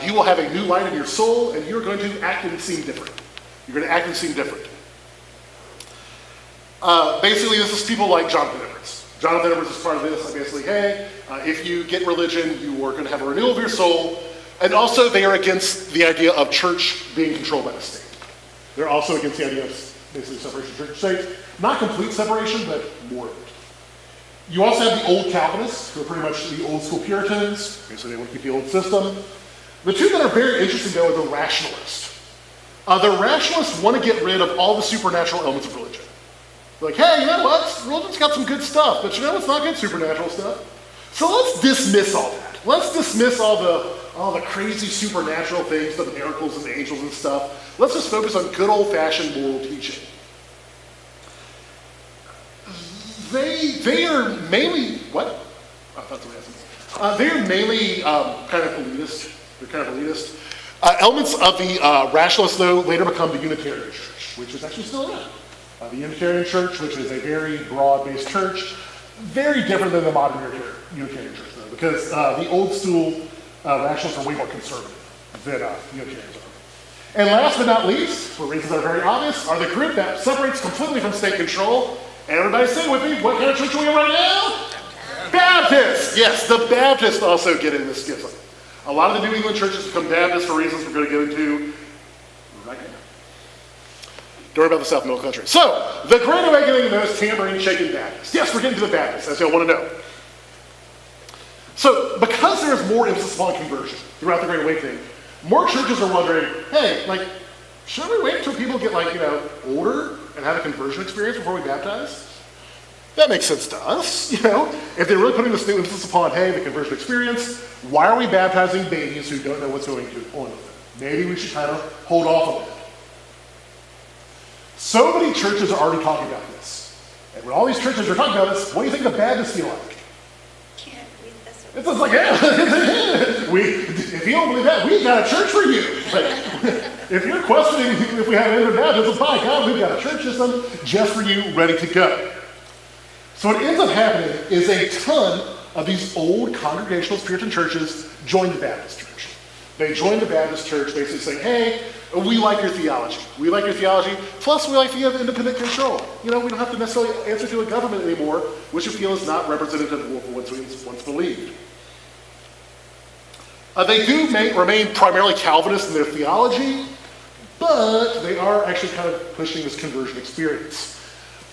you will have a new light in your soul, and you're going to act and seem different. You're going to act and seem different. Basically, this is people like Jonathan Edwards. Jonathan Edwards is part of this. Basically, hey, if you get religion, you are going to have a renewal of your soul. And also, they are against the idea of church being controlled by the state. They're also against the idea of basically separation of church and state. Not complete separation, but more of it. You also have the old Calvinists, who are pretty much the old school Puritans. Basically, they want to keep the old system. The two that are very interesting, though, are the rationalists. The rationalists want to get rid of all the supernatural elements of religion. They're like, hey, you know what? Religion's got some good stuff, but you know what's not good? Supernatural stuff. So let's dismiss all that. Let's dismiss all the crazy supernatural things, the miracles and the angels and stuff. Let's just focus on good old-fashioned moral teaching. They are mainly, what? I thought somebody asked me. They're mainly kind of elitist. They're kind of elitist. Elements of the rationalists, though, later become the Unitarian Church, which is actually still around. The Unitarian Church, which is a very broad-based church, very different than the modern Unitarian Church, though, because the old school rationalists are way more conservative than Unitarians are. And last but not least, for reasons that are very obvious, are the group that separates completely from state control. Everybody say with me, what kind of church are we in right now? Baptists! Yes, the Baptists also get in this schism. A lot of the New England churches become Baptist for reasons we're going to get into right now. Don't worry about the South Middle Country. So, the Great Awakening knows tambourine-shaking Baptists. Yes, we're getting to the Baptists, as you'll want to know. So, because there is more emphasis upon conversion throughout the Great Awakening, more churches are wondering, hey, should we wait until people get, older and have a conversion experience before we baptize? That makes sense to us, If they're really putting this new emphasis upon, hey, the conversion experience, why are we baptizing babies who don't know what's going on with them? Maybe we should kind of hold off on that. So many churches are already talking about this. And when all these churches are talking about this, what do you think the Baptists feel like? Can't read this one. It's just like, if you don't believe that, we've got a church for you. If you're questioning if we have entered baptism, by God, we've got a church system just for you, ready to go. So what ends up happening is a ton of these old Congregationalist Puritan churches join the Baptist church. They join the Baptist church basically saying, hey, we like your theology. We like your theology, plus we like the independent control. We don't have to necessarily answer to a government anymore, which we feel is not representative of what we once believed. They do remain primarily Calvinist in their theology, but they are actually kind of pushing this conversion experience.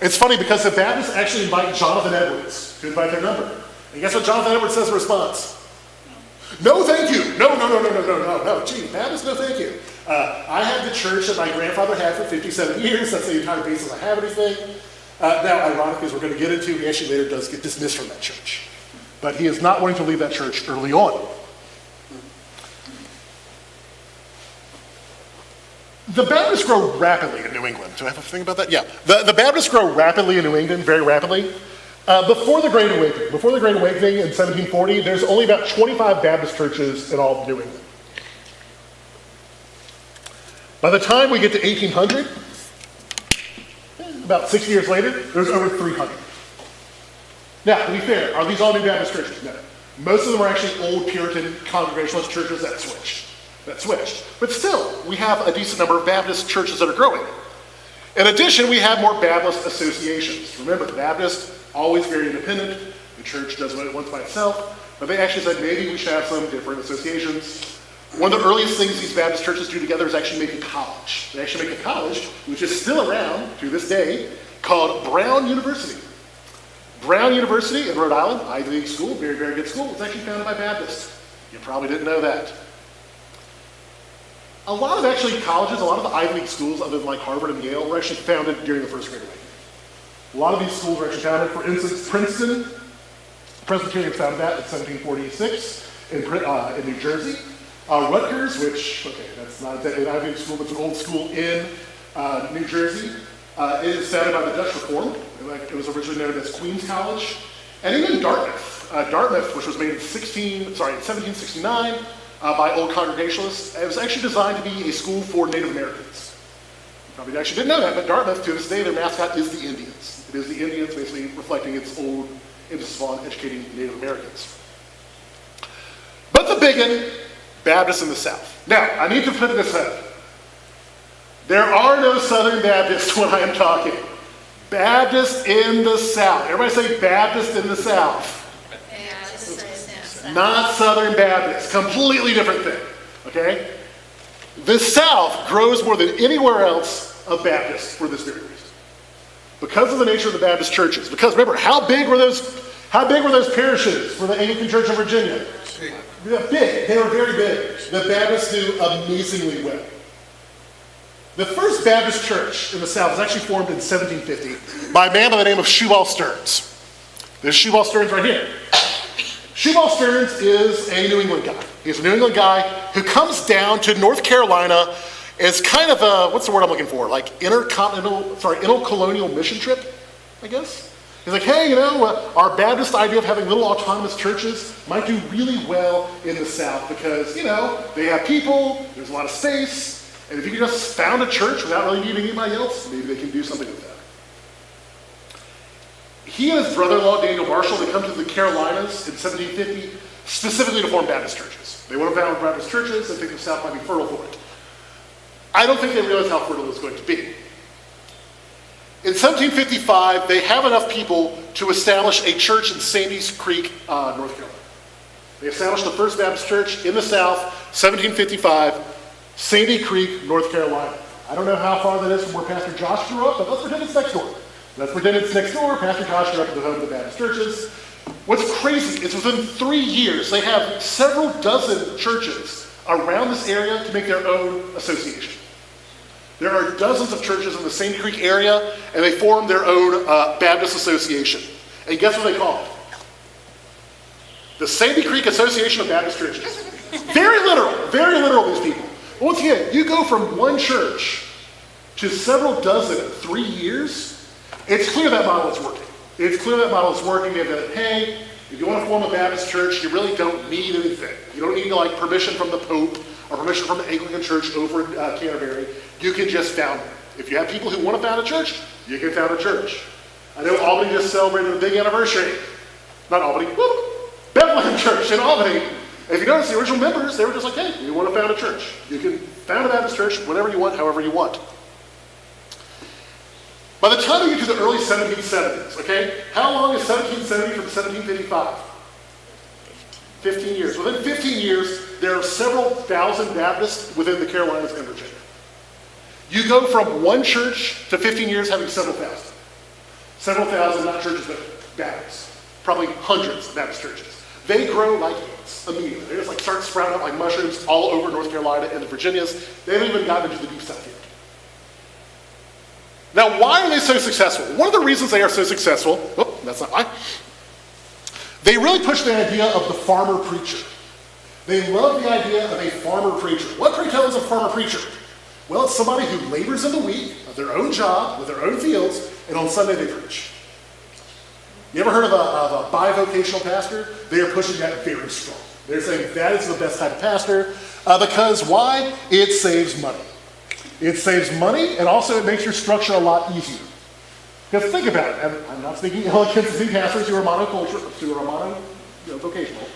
It's funny because the Baptists actually invite Jonathan Edwards to invite their number. And guess what Jonathan Edwards says in response? No, thank you. No. Gee, Baptist, no, thank you. I have the church that my grandfather had for 57 years. That's the entire basis I have anything. Now, ironically, as we're going to get into, he actually later does get dismissed from that church. But he is not wanting to leave that church early on. The Baptists grow rapidly in New England. Do I have a thing about that? Yeah. The Baptists grow rapidly in New England, very rapidly. Before the Great Awakening in 1740, there's only about 25 Baptist churches in all of New England. By the time we get to 1800, about 60 years later, there's over 300. Now, to be fair, are these all new Baptist churches? No. Most of them are actually old Puritan Congregationalist churches that switched. But still, we have a decent number of Baptist churches that are growing. In addition, we have more Baptist associations. Remember, the Baptists, always very independent. The church does what it wants by itself. But they actually said maybe we should have some different associations. One of the earliest things these Baptist churches do together is actually make a college. They actually make a college, which is still around to this day, called Brown University. Brown University in Rhode Island, Ivy League school, very, very good school. It's actually founded by Baptists. You probably didn't know that. A lot of colleges, a lot of the Ivy League schools, other than Harvard and Yale, were actually founded during the First Great Awakening. A lot of these schools are actually founded. For instance, Princeton Presbyterian founded that in 1746 in New Jersey. Rutgers, which, okay, that's not exactly an Ivy school, but it's an old school in New Jersey, is founded by the Dutch Reformed. It was originally known as Queen's College. And even Dartmouth. Dartmouth, which was made in 1769 by old Congregationalists, it was actually designed to be a school for Native Americans. Probably actually didn't know that, but Dartmouth, to this day, their mascot is the Indians. It is the Indians, basically reflecting its old emphasis on educating Native Americans. But the biggin, Baptists in the South. Now, I need to put this up. There are no Southern Baptists when I am talking. Baptists in the South. Everybody say Baptist in the South. Not Southern Baptists. Completely different thing. Okay? The South grows more than anywhere else of Baptists for this very reason. Because of the nature of the Baptist churches. Because remember, how big were those parishes for the Anglican Church of Virginia? Big. They were very big. The Baptists do amazingly well. The first Baptist church in the South was actually formed in 1750 by a man by the name of Shubal Stearns. This Shubal Stearns right here. Shubal Stearns is a New England guy. He's a New England guy who comes down to North Carolina as kind of a, what's the word I'm looking for? Like intercolonial mission trip, I guess. He's like, hey, our Baptist idea of having little autonomous churches might do really well in the South because, they have people, there's a lot of space, and if you can just found a church without really needing anybody else, maybe they can do something with that. He and his brother-in-law, Daniel Marshall, they come to the Carolinas in 1750 specifically to form Baptist churches. They want to found Baptist churches and think the South might be fertile for it. I don't think they realized how fertile it was going to be. In 1755, they have enough people to establish a church in Sandy's Creek, North Carolina. They established the first Baptist church in the South, 1755, Sandy Creek, North Carolina. I don't know how far that is from where Pastor Josh grew up, but let's pretend it's next door. Let's pretend it's next door. Pastor Josh grew up in the home of the Baptist churches. What's crazy is within 3 years, they have several dozen churches around this area to make their own association. There are dozens of churches in the Sandy Creek area, and they form their own Baptist association. And guess what they call it? The Sandy Creek Association of Baptist Churches. Very literal, these people. Once again, you go from one church to several dozen in 3 years, it's clear that model is working. It's clear that model is working. They've got, hey, if you want to form a Baptist church, you really don't need anything. You don't need permission from the Pope or permission from the Anglican Church over in Canterbury. You can just found it. If you have people who want to found a church, you can found a church. I know Albany just celebrated a big anniversary. Not Albany, Bethlehem Church in Albany. If you notice, the original members, they were just like, hey, we want to found a church. You can found a Baptist church whenever you want, however you want. By the time you get to the early 1770s, okay, how long is 1770 from 1755? 15 years. Within 15 years, there are several thousand Baptists within the Carolinas and Virginia. You go from one church to 15 years having several thousand. Several thousand, not churches, but Baptists. Probably hundreds of Baptist churches. They grow like ants immediately. They just start sprouting up like mushrooms all over North Carolina and the Virginias. They haven't even gotten into the deep south yet. Now, why are they so successful? One of the reasons they are so successful, that's not why. They really push the idea of the farmer preacher. They love the idea of a farmer preacher. What pray tell is a farmer preacher? Well, it's somebody who labors in the week of their own job, with their own fields, and on Sunday they preach. You ever heard of a bivocational pastor? They are pushing that very strong. They're saying that is the best type of pastor because why? It saves money. It saves money, and also it makes your structure a lot easier. Because think about it, and I'm not speaking ill against the pastors who are monocultural, who are vocational.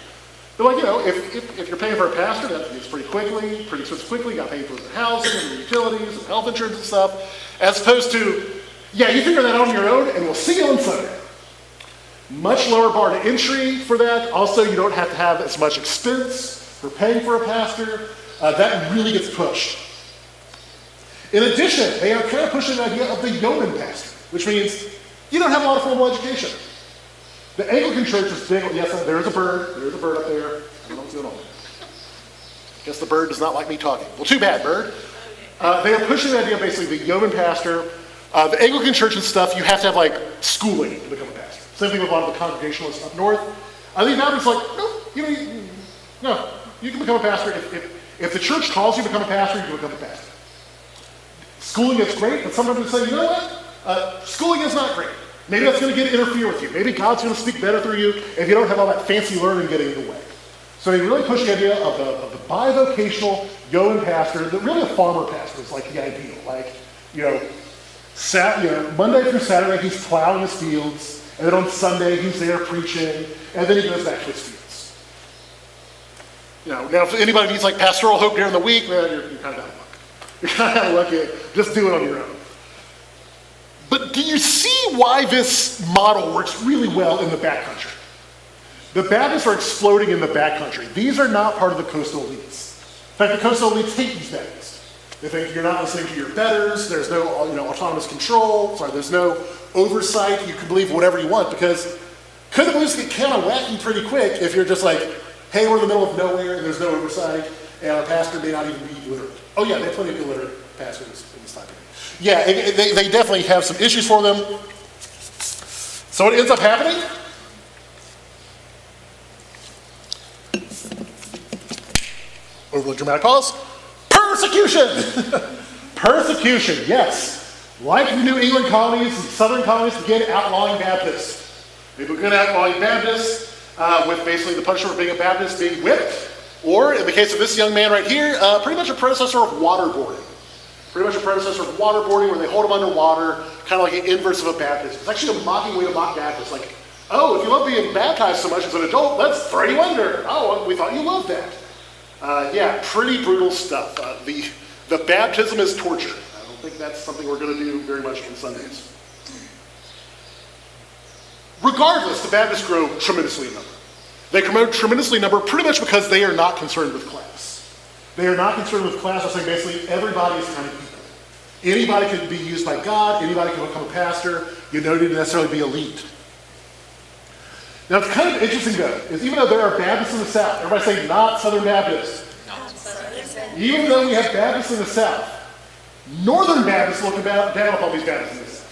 They're like, if you're paying for a pastor, that gets pretty expensive quickly. You got to pay for the housing and the utilities and health insurance and stuff. As opposed to, you figure that out on your own, and we'll see you on Sunday. Much lower bar to entry for that. Also, you don't have to have as much expense for paying for a pastor. That really gets pushed. In addition, they are kind of pushing the idea of the yeoman pastor, which means you don't have a lot of formal education. The Anglican Church is big. Yes, there's a bird. There's a bird up there. I don't know what's going on. Guess the bird does not like me talking. Well, too bad, bird. They are pushing the idea of basically the yeoman pastor The Anglican church and stuff, you have to have like schooling to become a pastor. Same thing with a lot of the Congregationalists up north. I think Baptists like, no, you can become a pastor. If the church calls you to become a pastor, you can become a pastor. Schooling is great, but sometimes we say, you know what? Schooling is not great. Maybe that's going to interfere with you. Maybe God's going to speak better through you if you don't have all that fancy learning getting in the way. So they really push the idea of the bivocational yeoman pastor, really a farmer pastor is like the ideal. Like, Monday through Saturday he's plowing his fields, and then on Sunday he's there preaching, and then he goes back to his fields. Now if anybody needs like pastoral hope during the week, man, you're kind of out of luck. You're kind of out of luck. Just do it on your own. But do you see why this model works really well in the backcountry? The Baptists are exploding in the backcountry. These are not part of the coastal elites. In fact, the coastal elites hate these Baptists. They think you're not listening to your betters, there's no autonomous control, there's no oversight, you can believe whatever you want, because could the beliefs get kind of wacky pretty quick if you're just like, hey, we're in the middle of nowhere and there's no oversight, and our pastor may not even be illiterate. Oh yeah, they have plenty of illiterate pastors in this time period. Yeah, they definitely have some issues for them. So what ends up happening? Overly dramatic pause. Persecution! Persecution, yes. Like the New England colonies and southern colonies began outlawing Baptists. They began outlawing Baptists with basically the punishment for being a Baptist being whipped, or in the case of this young man right here, pretty much a predecessor of waterboarding. Pretty much a predecessor of waterboarding where they hold them underwater, kind of like an inverse of a baptism. It's actually a mocking way to mock Baptists. Like, oh, if you love being baptized so much as an adult, let's throw you under. Oh, we thought you loved that. Yeah, pretty brutal stuff. The baptism is torture. I don't think that's something we're going to do very much on Sundays. Regardless, the Baptists grow tremendously in number. They grow tremendously in number pretty much because they are not concerned with class. They are not concerned with class. I'm saying basically everybody is kind of equal. Anybody can be used by God. Anybody can become a pastor. You don't need to necessarily be elite. Now, it's kind of interesting, though, is even though there are Baptists in the South, everybody say not Southern Baptists. Even though we have Baptists in the South, Northern Baptists look down upon these Baptists in the South.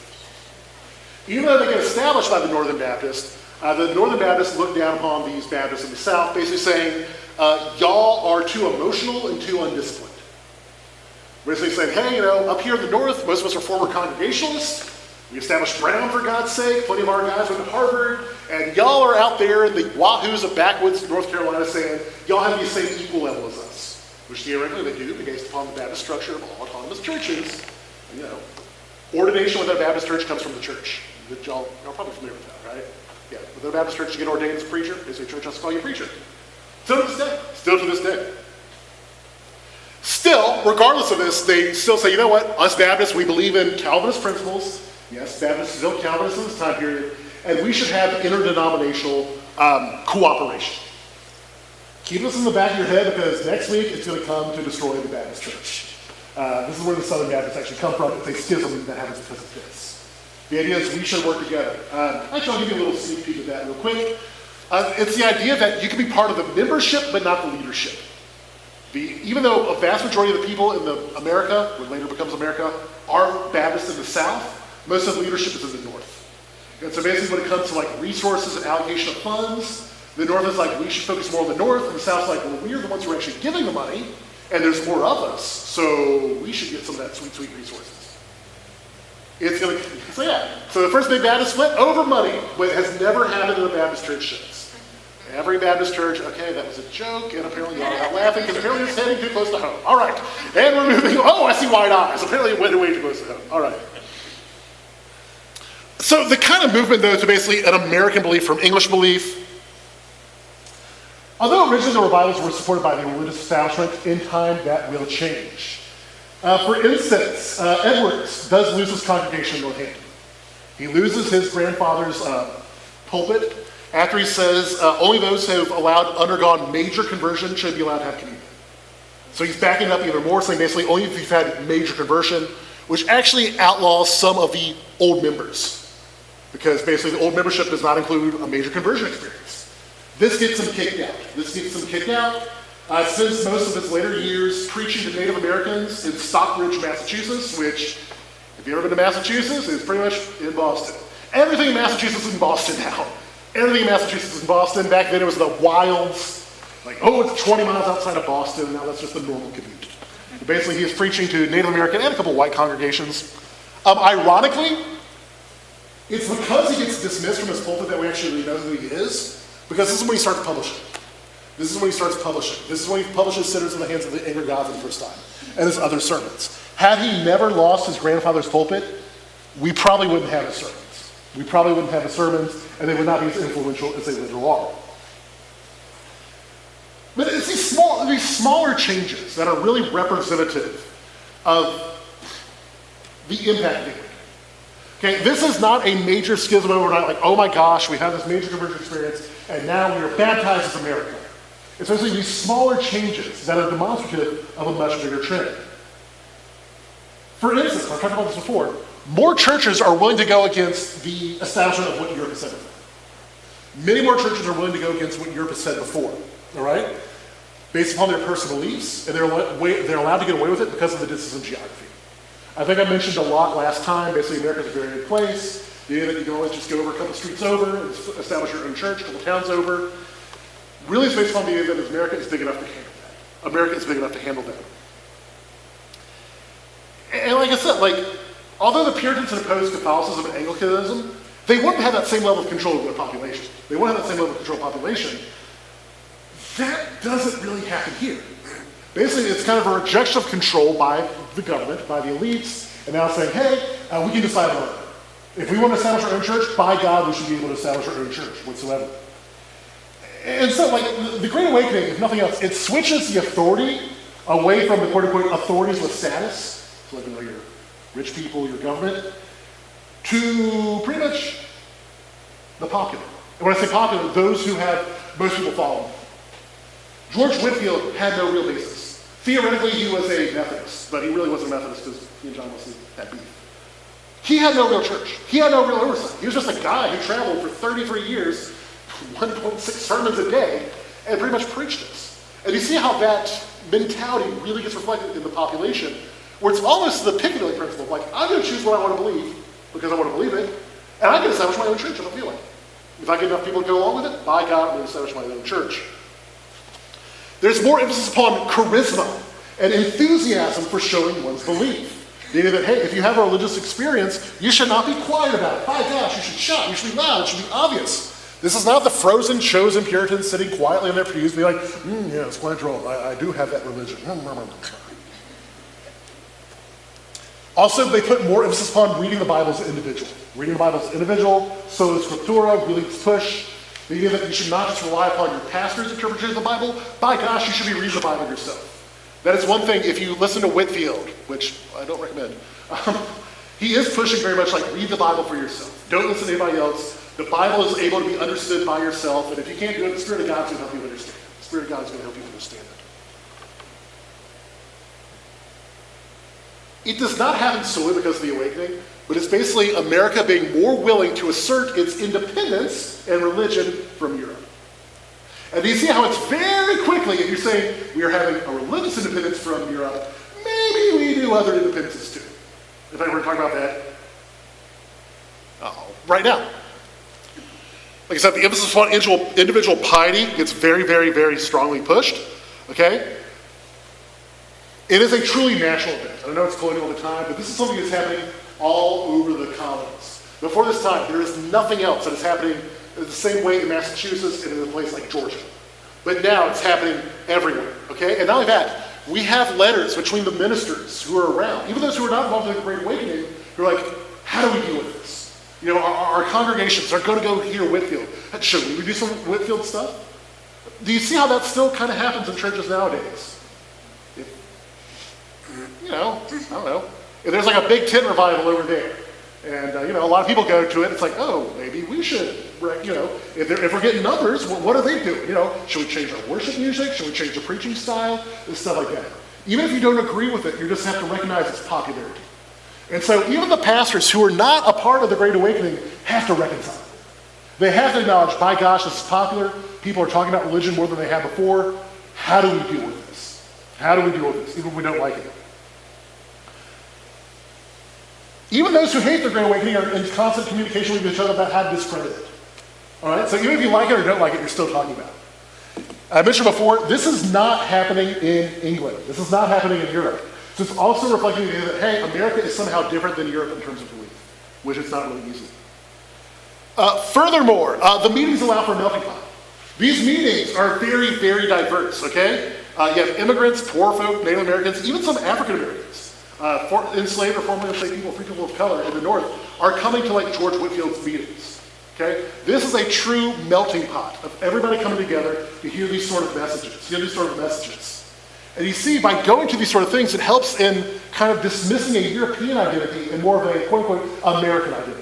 Even though they get established by the Northern Baptists look down upon these Baptists in the South, basically saying, y'all are too emotional and too undisciplined. Basically saying, hey, up here in the North, most of us are former Congregationalists. We established Brown, for God's sake. Plenty of our guys went to Harvard. And y'all are out there in the wahoos of backwoods North Carolina saying, y'all have to be the same equal level as us. Which theoretically they do based upon the Baptist structure of all autonomous churches. Ordination within a Baptist church comes from the church. Y'all are probably familiar with that, right? Yeah, within a Baptist church, you get ordained as a preacher. Basically, a church has to call you a preacher. Still to this day. Still, regardless of this, they still say, you know what? Us Baptists, we believe in Calvinist principles. Yes, Baptists still Calvinists in this time period. And we should have interdenominational cooperation. Keep this in the back of your head because next week it's going to come to destroy the Baptist church. This is where the Southern Baptists actually come from. It's a schism that happens because of this. The idea is we should work together. Actually, I'll give you a little sneak peek of that real quick. It's the idea that you can be part of the membership but not the leadership. Even though a vast majority of the people in America, what later becomes America, are Baptists in the South, most of the leadership is in the North. And so basically when it comes to like resources and allocation of funds, the North is like, we should focus more on the North, and the South's like, well, we're the ones who are actually giving the money, and there's more of us, so we should get some of that sweet, sweet resources. So the first big Baptist split over money, but it has never happened in a Baptist church since. Every Baptist church, okay, that was a joke, and apparently y'all are not laughing, because apparently it's heading too close to home. All right, and we're moving, I see wide eyes. Apparently it went way too close to home. All right. So the kind of movement, though, to basically an American belief from English belief, although originally the revivals were supported by the religious establishment, in time that will change. For instance, Edwards does lose his congregation in Northampton. He loses his grandfather's pulpit after he says only those who have undergone major conversion should be allowed to have communion. So he's backing up even more, saying basically only if you've had major conversion, which actually outlaws some of the old members. Because basically the old membership does not include a major conversion experience. This gets him kicked out. Spends most of his later years preaching to Native Americans in Stockbridge, Massachusetts, which, if If you've ever been to Massachusetts, it's pretty much in Boston. Everything in Massachusetts is in Boston now. Everything in Massachusetts is in Boston. Back then it was the wilds. Like, oh, it's 20 miles outside of Boston. Now that's just the normal commute. Basically, he is preaching to Native American and a couple white congregations. Ironically, it's because he gets dismissed from his pulpit that we actually know who he is, because this is when he starts publishing. This is when he starts publishing. This is when he publishes Sinners in the Hands of the Angry God for the first time, and his other sermons. Had he never lost his grandfather's pulpit, we probably wouldn't have his sermons. We probably wouldn't have his sermons, and they would not be as influential as they later are. But it's these smaller changes that are really representative of the impact of the Okay, this is not a major schism overnight, like, oh my gosh, we have this major conversion experience, and now we are baptized as America. It's basically these smaller changes that are demonstrative of a much bigger trend. For instance, I've talked about this before, more churches are willing to go against the establishment of what Europe has said before. Many more churches are willing to go against what Europe has said before, all right? Based upon their personal beliefs, and they're allowed to get away with it because of the distance of geography. I think I mentioned a lot last time, basically America's a very big place, the idea that you can always just go over a couple streets over and establish your own church, a couple towns over. Really it's based on the idea that America is big enough to handle that. America is big enough to handle that. And like I said, although the Puritans had opposed Catholicism and Anglicanism, they wouldn't have that same level of control over their population. They wouldn't have that same level of control of population. That doesn't really happen here. Basically, it's kind of a rejection of control by the government, by the elites, and now saying, hey, we can decide on it. If we want to establish our own church, by God, we should be able to establish our own church whatsoever. And so, the Great Awakening, if nothing else, it switches the authority away from the quote-unquote authorities with status, so your rich people, your government, to pretty much the popular. And when I say popular, those who have most people following. George Whitefield had no real basis. Theoretically, he was a Methodist, but he really wasn't a Methodist because he and John Wesley had beef. He had no real church. He had no real oversight. He was just a guy who traveled for 33 years, 1.6 sermons a day, and pretty much preached this. And you see how that mentality really gets reflected in the population, where it's almost the Piccadilly principle, I'm going to choose what I want to believe because I want to believe it, and I can establish my own church if I feel like it. If I get enough people to go along with it, by God, I'm going to establish my own church. There's more emphasis upon charisma and enthusiasm for showing one's belief. The idea that, hey, if you have a religious experience, you should not be quiet about it. By gosh, you should shout, you should be loud, it should be obvious. This is not the frozen, chosen Puritans sitting quietly in their pews being like, yeah, it's quite droll, I do have that religion. Also, they put more emphasis upon reading the Bible as an individual. Reading the Bible as an individual, sola scriptura, really push. The idea that you should not just rely upon your pastor's interpretation of the Bible. By gosh, you should be reading the Bible yourself. That is one thing, if you listen to Whitefield, which I don't recommend, he is pushing very much read the Bible for yourself. Don't listen to anybody else. The Bible is able to be understood by yourself, and if you can't do it, the Spirit of God is going to help you understand it. The Spirit of God is going to help you understand it. It does not happen solely because of the Awakening, but it's basically America being more willing to assert its independence and religion from Europe. And you see how it's very quickly, if you're saying we are having a religious independence from Europe, maybe we do other independences too. In fact, we're going to talk about that right now. Like I said, the emphasis on individual piety gets very, very, very strongly pushed. Okay? It is a truly national event. I know it's colonial at the time, but this is something that's happening all over the colonies. Before this time, there is nothing else that is happening the same way in Massachusetts and in a place like Georgia. But now it's happening everywhere, okay? And not only that, we have letters between the ministers who are around, even those who are not involved in the Great Awakening, who are like, how do we deal with this? Our congregations are going to go hear Whitefield. Should we do some Whitefield stuff? Do you see how that still kind of happens in churches nowadays? I don't know. If there's a big tent revival over there, and a lot of people go to it, it's oh, maybe we should, if we're getting numbers, what are they doing? Should we change our worship music? Should we change the preaching style? And stuff like that. Even if you don't agree with it, you just have to recognize its popularity. And so even the pastors who are not a part of the Great Awakening have to reconcile. They have to acknowledge, by gosh, this is popular. People are talking about religion more than they have before. How do we deal with this? How do we deal with this, even if we don't like it? Even those who hate the Great Awakening are in constant communication with each other about how to discredit it. All right, so even if you like it or don't like it, you're still talking about it. I mentioned before, this is not happening in England. This is not happening in Europe. So it's also reflecting the idea that, hey, America is somehow different than Europe in terms of belief, which it's not really easy. Furthermore, the meetings allow for a melting pot. These meetings are very, very diverse, okay? You have immigrants, poor folk, Native Americans, even some African Americans, enslaved or formerly enslaved people, free people of color in the North are coming to like George Whitfield's meetings, okay? This is a true melting pot of everybody coming together to hear these sort of messages, And you see, by going to these sort of things, it helps in kind of dismissing a European identity and more of a quote-unquote American identity.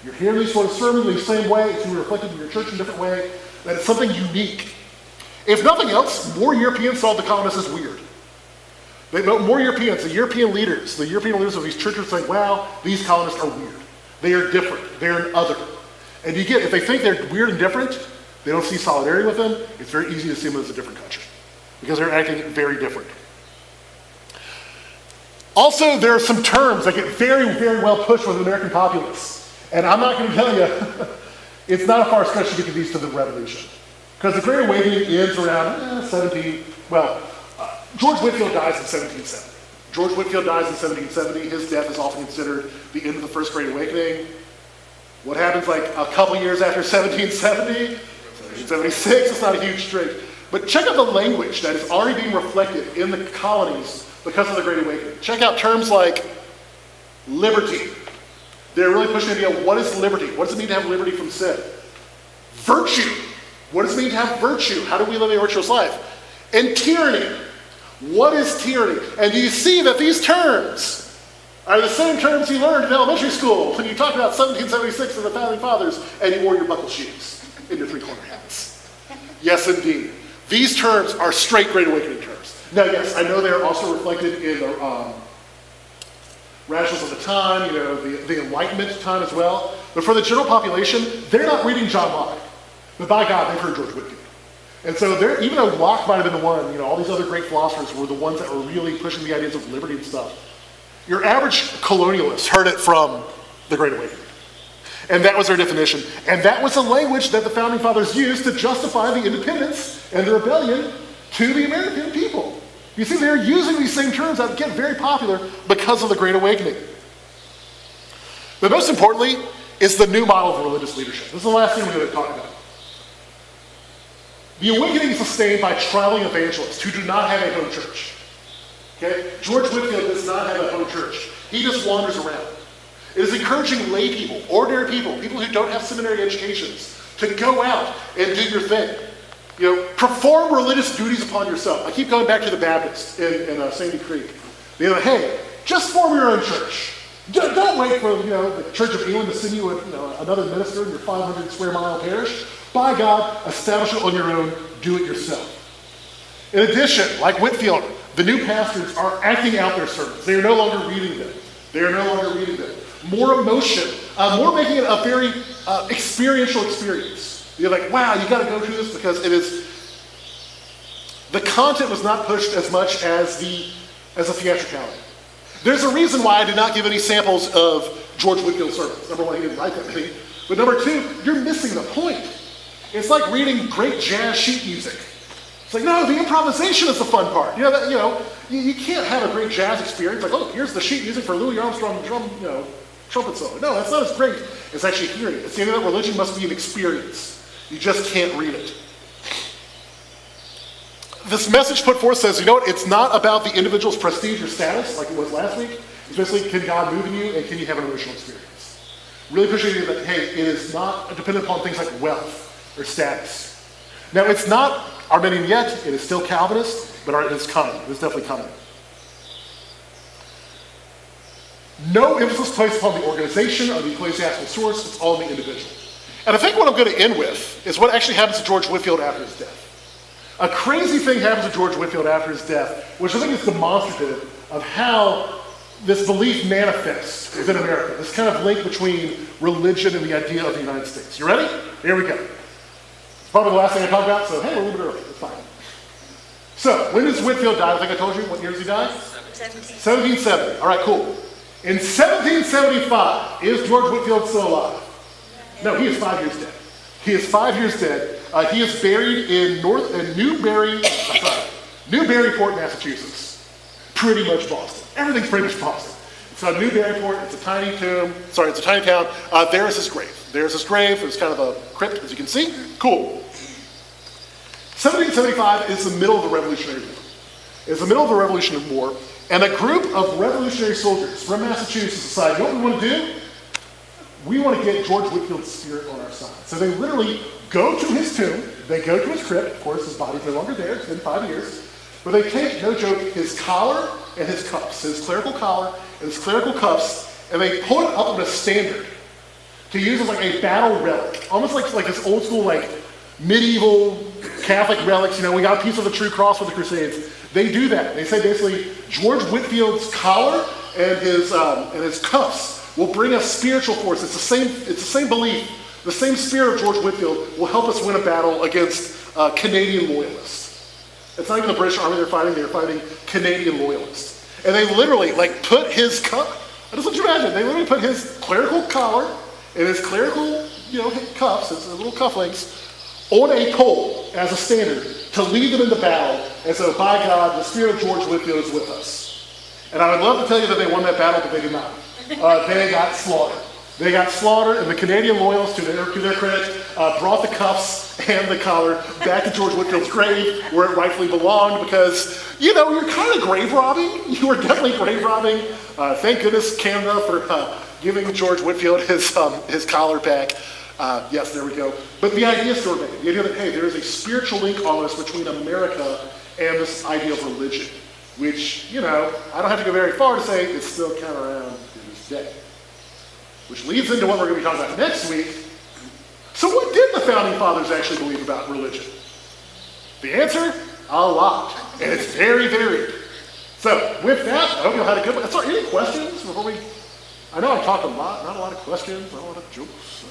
You're hearing these sort of sermons in the same way, it's being reflected in your church in a different way, that it's something unique. If nothing else, more Europeans saw the colonists as weird. More Europeans, the European leaders of these churches say, wow, these colonists are weird. They are different. They're an other. And you get, if they think they're weird and different, they don't see solidarity with them, it's very easy to see them as a different country because they're acting very different. Also, there are some terms that get very, very well pushed with the American populace. And I'm not going to tell you, it's not a far stretch to get to these to the revolution. Because the Great Awakening ends around George Whitfield dies in 1770. George Whitfield dies in 1770. His death is often considered the end of the First Great Awakening. What happens like a couple years after 1770? 1776, it's not a huge stretch. But check out the language that is already being reflected in the colonies because of the Great Awakening. Check out terms like liberty. They're really pushing the idea, what is liberty? What does it mean to have liberty from sin? Virtue. What does it mean to have virtue? How do we live a virtuous life? And tyranny. What is tyranny? And do you see that these terms are the same terms you learned in elementary school when you talked about 1776 and the Founding Fathers and you wore your buckle shoes and your three-corner hats? Yes, indeed. These terms are straight Great Awakening terms. Now, yes, I know they are also reflected in the rationals of the time, the Enlightenment time as well. But for the general population, they're not reading John Locke. But by God, they've heard George Whitfield. And so even though Locke might have been the one, all these other great philosophers were the ones that were really pushing the ideas of liberty and stuff. Your average colonialist heard it from the Great Awakening. And that was their definition. And that was the language that the Founding Fathers used to justify the independence and the rebellion to the American people. You see, they're using these same terms that get very popular because of the Great Awakening. But most importantly is the new model of religious leadership. This is the last thing we're going to talk about. The awakening is sustained by traveling evangelists who do not have a home church. Okay? George Whitfield does not have a home church. He just wanders around. It is encouraging lay people, ordinary people who don't have seminary educations, to go out and do your thing. Perform religious duties upon yourself. I keep going back to the Baptists in Sandy Creek. Hey, just form your own church. Don't wait for the Church of England to send you another minister in your 500 square mile parish. By God, establish it on your own. Do it yourself. In addition, like Whitfield, the new pastors are acting out their sermons. They are no longer reading them. More emotion, more making it a very experiential experience. You're like, wow, you got to go through this because the content was not pushed as much as the theatricality. There's a reason why I did not give any samples of George Whitfield's sermons. Number one, he didn't write that many. But number two, you're missing the point. It's like reading great jazz sheet music. It's like, no, the improvisation is the fun part. You can't have a great jazz experience. Like, oh, here's the sheet music for Louis Armstrong trumpet solo. No, that's not as great as actually hearing it. It's the idea that religion must be an experience. You just can't read it. This message put forth says, it's not about the individual's prestige or status like it was last week. It's basically, can God move in you and can you have an emotional experience? Really pushing you that, hey, it is not dependent upon things like wealth or status. Now, it's not Arminian yet. It is still Calvinist, but it is coming. It is definitely coming. No emphasis placed upon the organization or the ecclesiastical source. It's all in the individual. And I think what I'm going to end with is what actually happens to George Whitfield after his death. A crazy thing happens to George Whitfield after his death, which I think is demonstrative of how this belief manifests within America, this kind of link between religion and the idea of the United States. You ready? Here we go. It's probably the last thing I talk about, so hey, we're a little bit early. It's fine. So, when does Whitfield die? I think I told you. What year does he die? 17. 1770. All right, cool. In 1775, is George Whitefield still alive? No, he is 5 years dead. He is 5 years dead. He is buried in Newburyport, Massachusetts. Pretty much Boston. Everything's pretty much Boston. So Newburyport, it's a tiny town. There's his grave. There's his grave. It's kind of a crypt, as you can see. Cool. 1775 is the middle of the Revolutionary War. It's the middle of the Revolutionary War, and a group of revolutionary soldiers from Massachusetts decided, you know what we want to do? We want to get George Whitefield's spirit on our side. So they literally go to his tomb, they go to his crypt, of course his body's no longer there, it's been 5 years, but they take, no joke, his collar and his cuffs, his clerical collar and his clerical cuffs, and they pull it up on a standard to use as like a battle relic, almost like this old school like medieval Catholic relics. We got a piece of the true cross for the Crusades. They do that. They say basically George Whitefield's collar and his cuffs will bring us spiritual force. It's the same belief. The same spirit of George Whitefield will help us win a battle against Canadian loyalists. It's not even the British Army they're fighting Canadian loyalists. And they literally put his cuff, I just want you to imagine, they literally put his clerical collar and his clerical, cuffs, his little cufflinks, on a pole as a standard to lead them into battle. And so, by God, the spirit of George Whitefield is with us. And I would love to tell you that they won that battle, but they did not. They got slaughtered. They got slaughtered, and the Canadian loyalists, to their credit, brought the cuffs and the collar back to George Whitefield's grave, where it rightfully belonged, because, you're kind of grave robbing. You were definitely grave robbing. Thank goodness, Canada, for giving George Whitefield his collar back. Yes, there we go. But the idea is still remains. The idea that, hey, there is a spiritual link almost between America and this idea of religion, which, I don't have to go very far to say it's still kind of around to this day. Which leads into what we're going to be talking about next week. So what did the Founding Fathers actually believe about religion? The answer? A lot. And it's very varied. So with that, I hope you all had a good one. Sorry, any questions before we... I know I talked a lot, not a lot of questions, not a lot of jokes.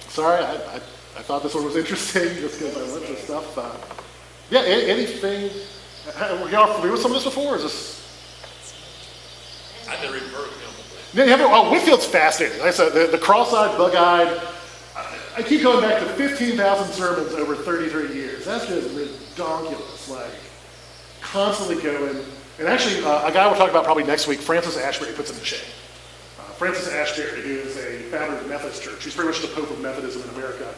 Sorry, I thought this one was interesting just because I went to stuff. Anything... Were y'all familiar with some of this before, or is this... I've never even heard of him. Whitefield's fascinating. Like I said, the cross-eyed, bug-eyed. I keep going back to 15,000 sermons over 33 years. That's just ridiculous. Constantly going. And actually, a guy we'll talk about probably next week, Francis Ashbury, puts him to shame. Francis Ashbury, who is a founder of the Methodist Church. He's pretty much the Pope of Methodism in America.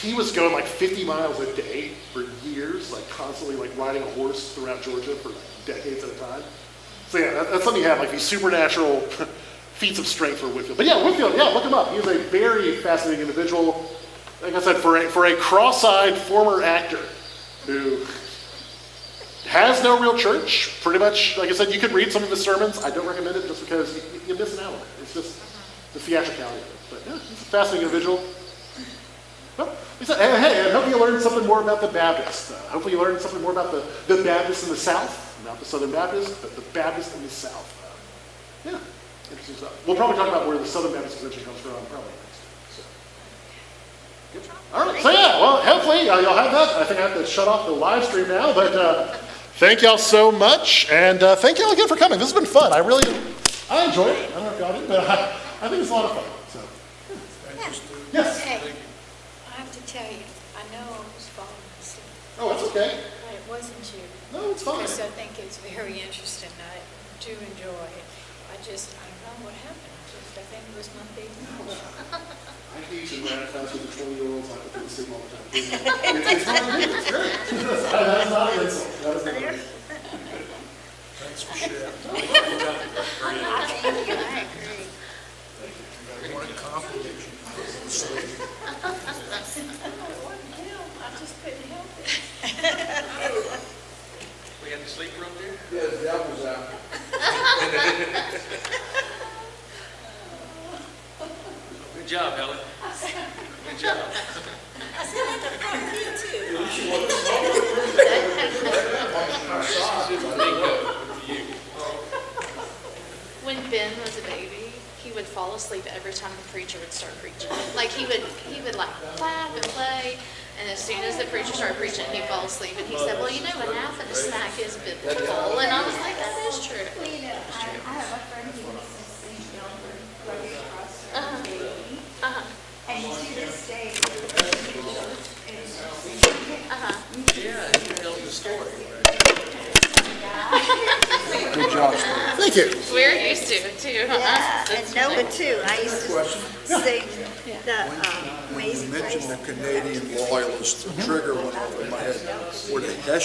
He was going 50 miles a day for years, constantly riding a horse throughout Georgia for decades at a time. So yeah, that's something you have, these supernatural feats of strength for Whitefield. But yeah, Whitefield, look him up. He's a very fascinating individual. Like I said, for a cross-eyed former actor who has no real church, pretty much, like I said, you could read some of his sermons. I don't recommend it just because you're missing out on it. It's just the theatricality of it. But yeah, he's a fascinating individual. Well, hey, I hope you learned something more about the Baptists. Hopefully you learned something more about the Baptists in the South. Not the Southern Baptists, but the Baptists in the South. Interesting stuff. We'll probably talk about where the Southern Baptist Convention comes from probably next week. So. All right, so hopefully y'all have that. I think I have to shut off the live stream now, but thank y'all so much, and thank y'all again for coming. This has been fun. I enjoyed it. I don't know if y'all did, but I think it's a lot of fun. So. Yes? Hey, I have to tell you, I know I was falling asleep, Oh, that's okay. but it wasn't you. No, it's fine. Because I think it's very interesting. I do enjoy it. I don't know what happened. I think it was my big mouth. I teach in math class with the 20-year-olds. I have to put sleep all the time. It's not good. It's great. That's not an insult. That is not an insult. Thanks for sharing. I agree. I want to compliment you. I just couldn't help it. We had the sleeper up there? Yeah, the devil's out. Good job, Helen. Good job. I said at the front key too. Big go for you. When Ben was a baby, he would fall asleep every time the preacher would start preaching. Like he would like clap and play, and as soon as the preacher started preaching, he'd fall asleep. And he said, "Well, you know, a nap and a snack is biblical." And I was like, "That is true." Well, you know, I have a friend who used to sing Gilbert, Rugged Cross, baby. And to this day, Yeah, you tell the story. Good job. Thank you. We're used to it too. yeah, and Nova too. I used to sing the When you Amazing Grace. mentioned the Canadian loyalists, the trigger went off in my head. Were they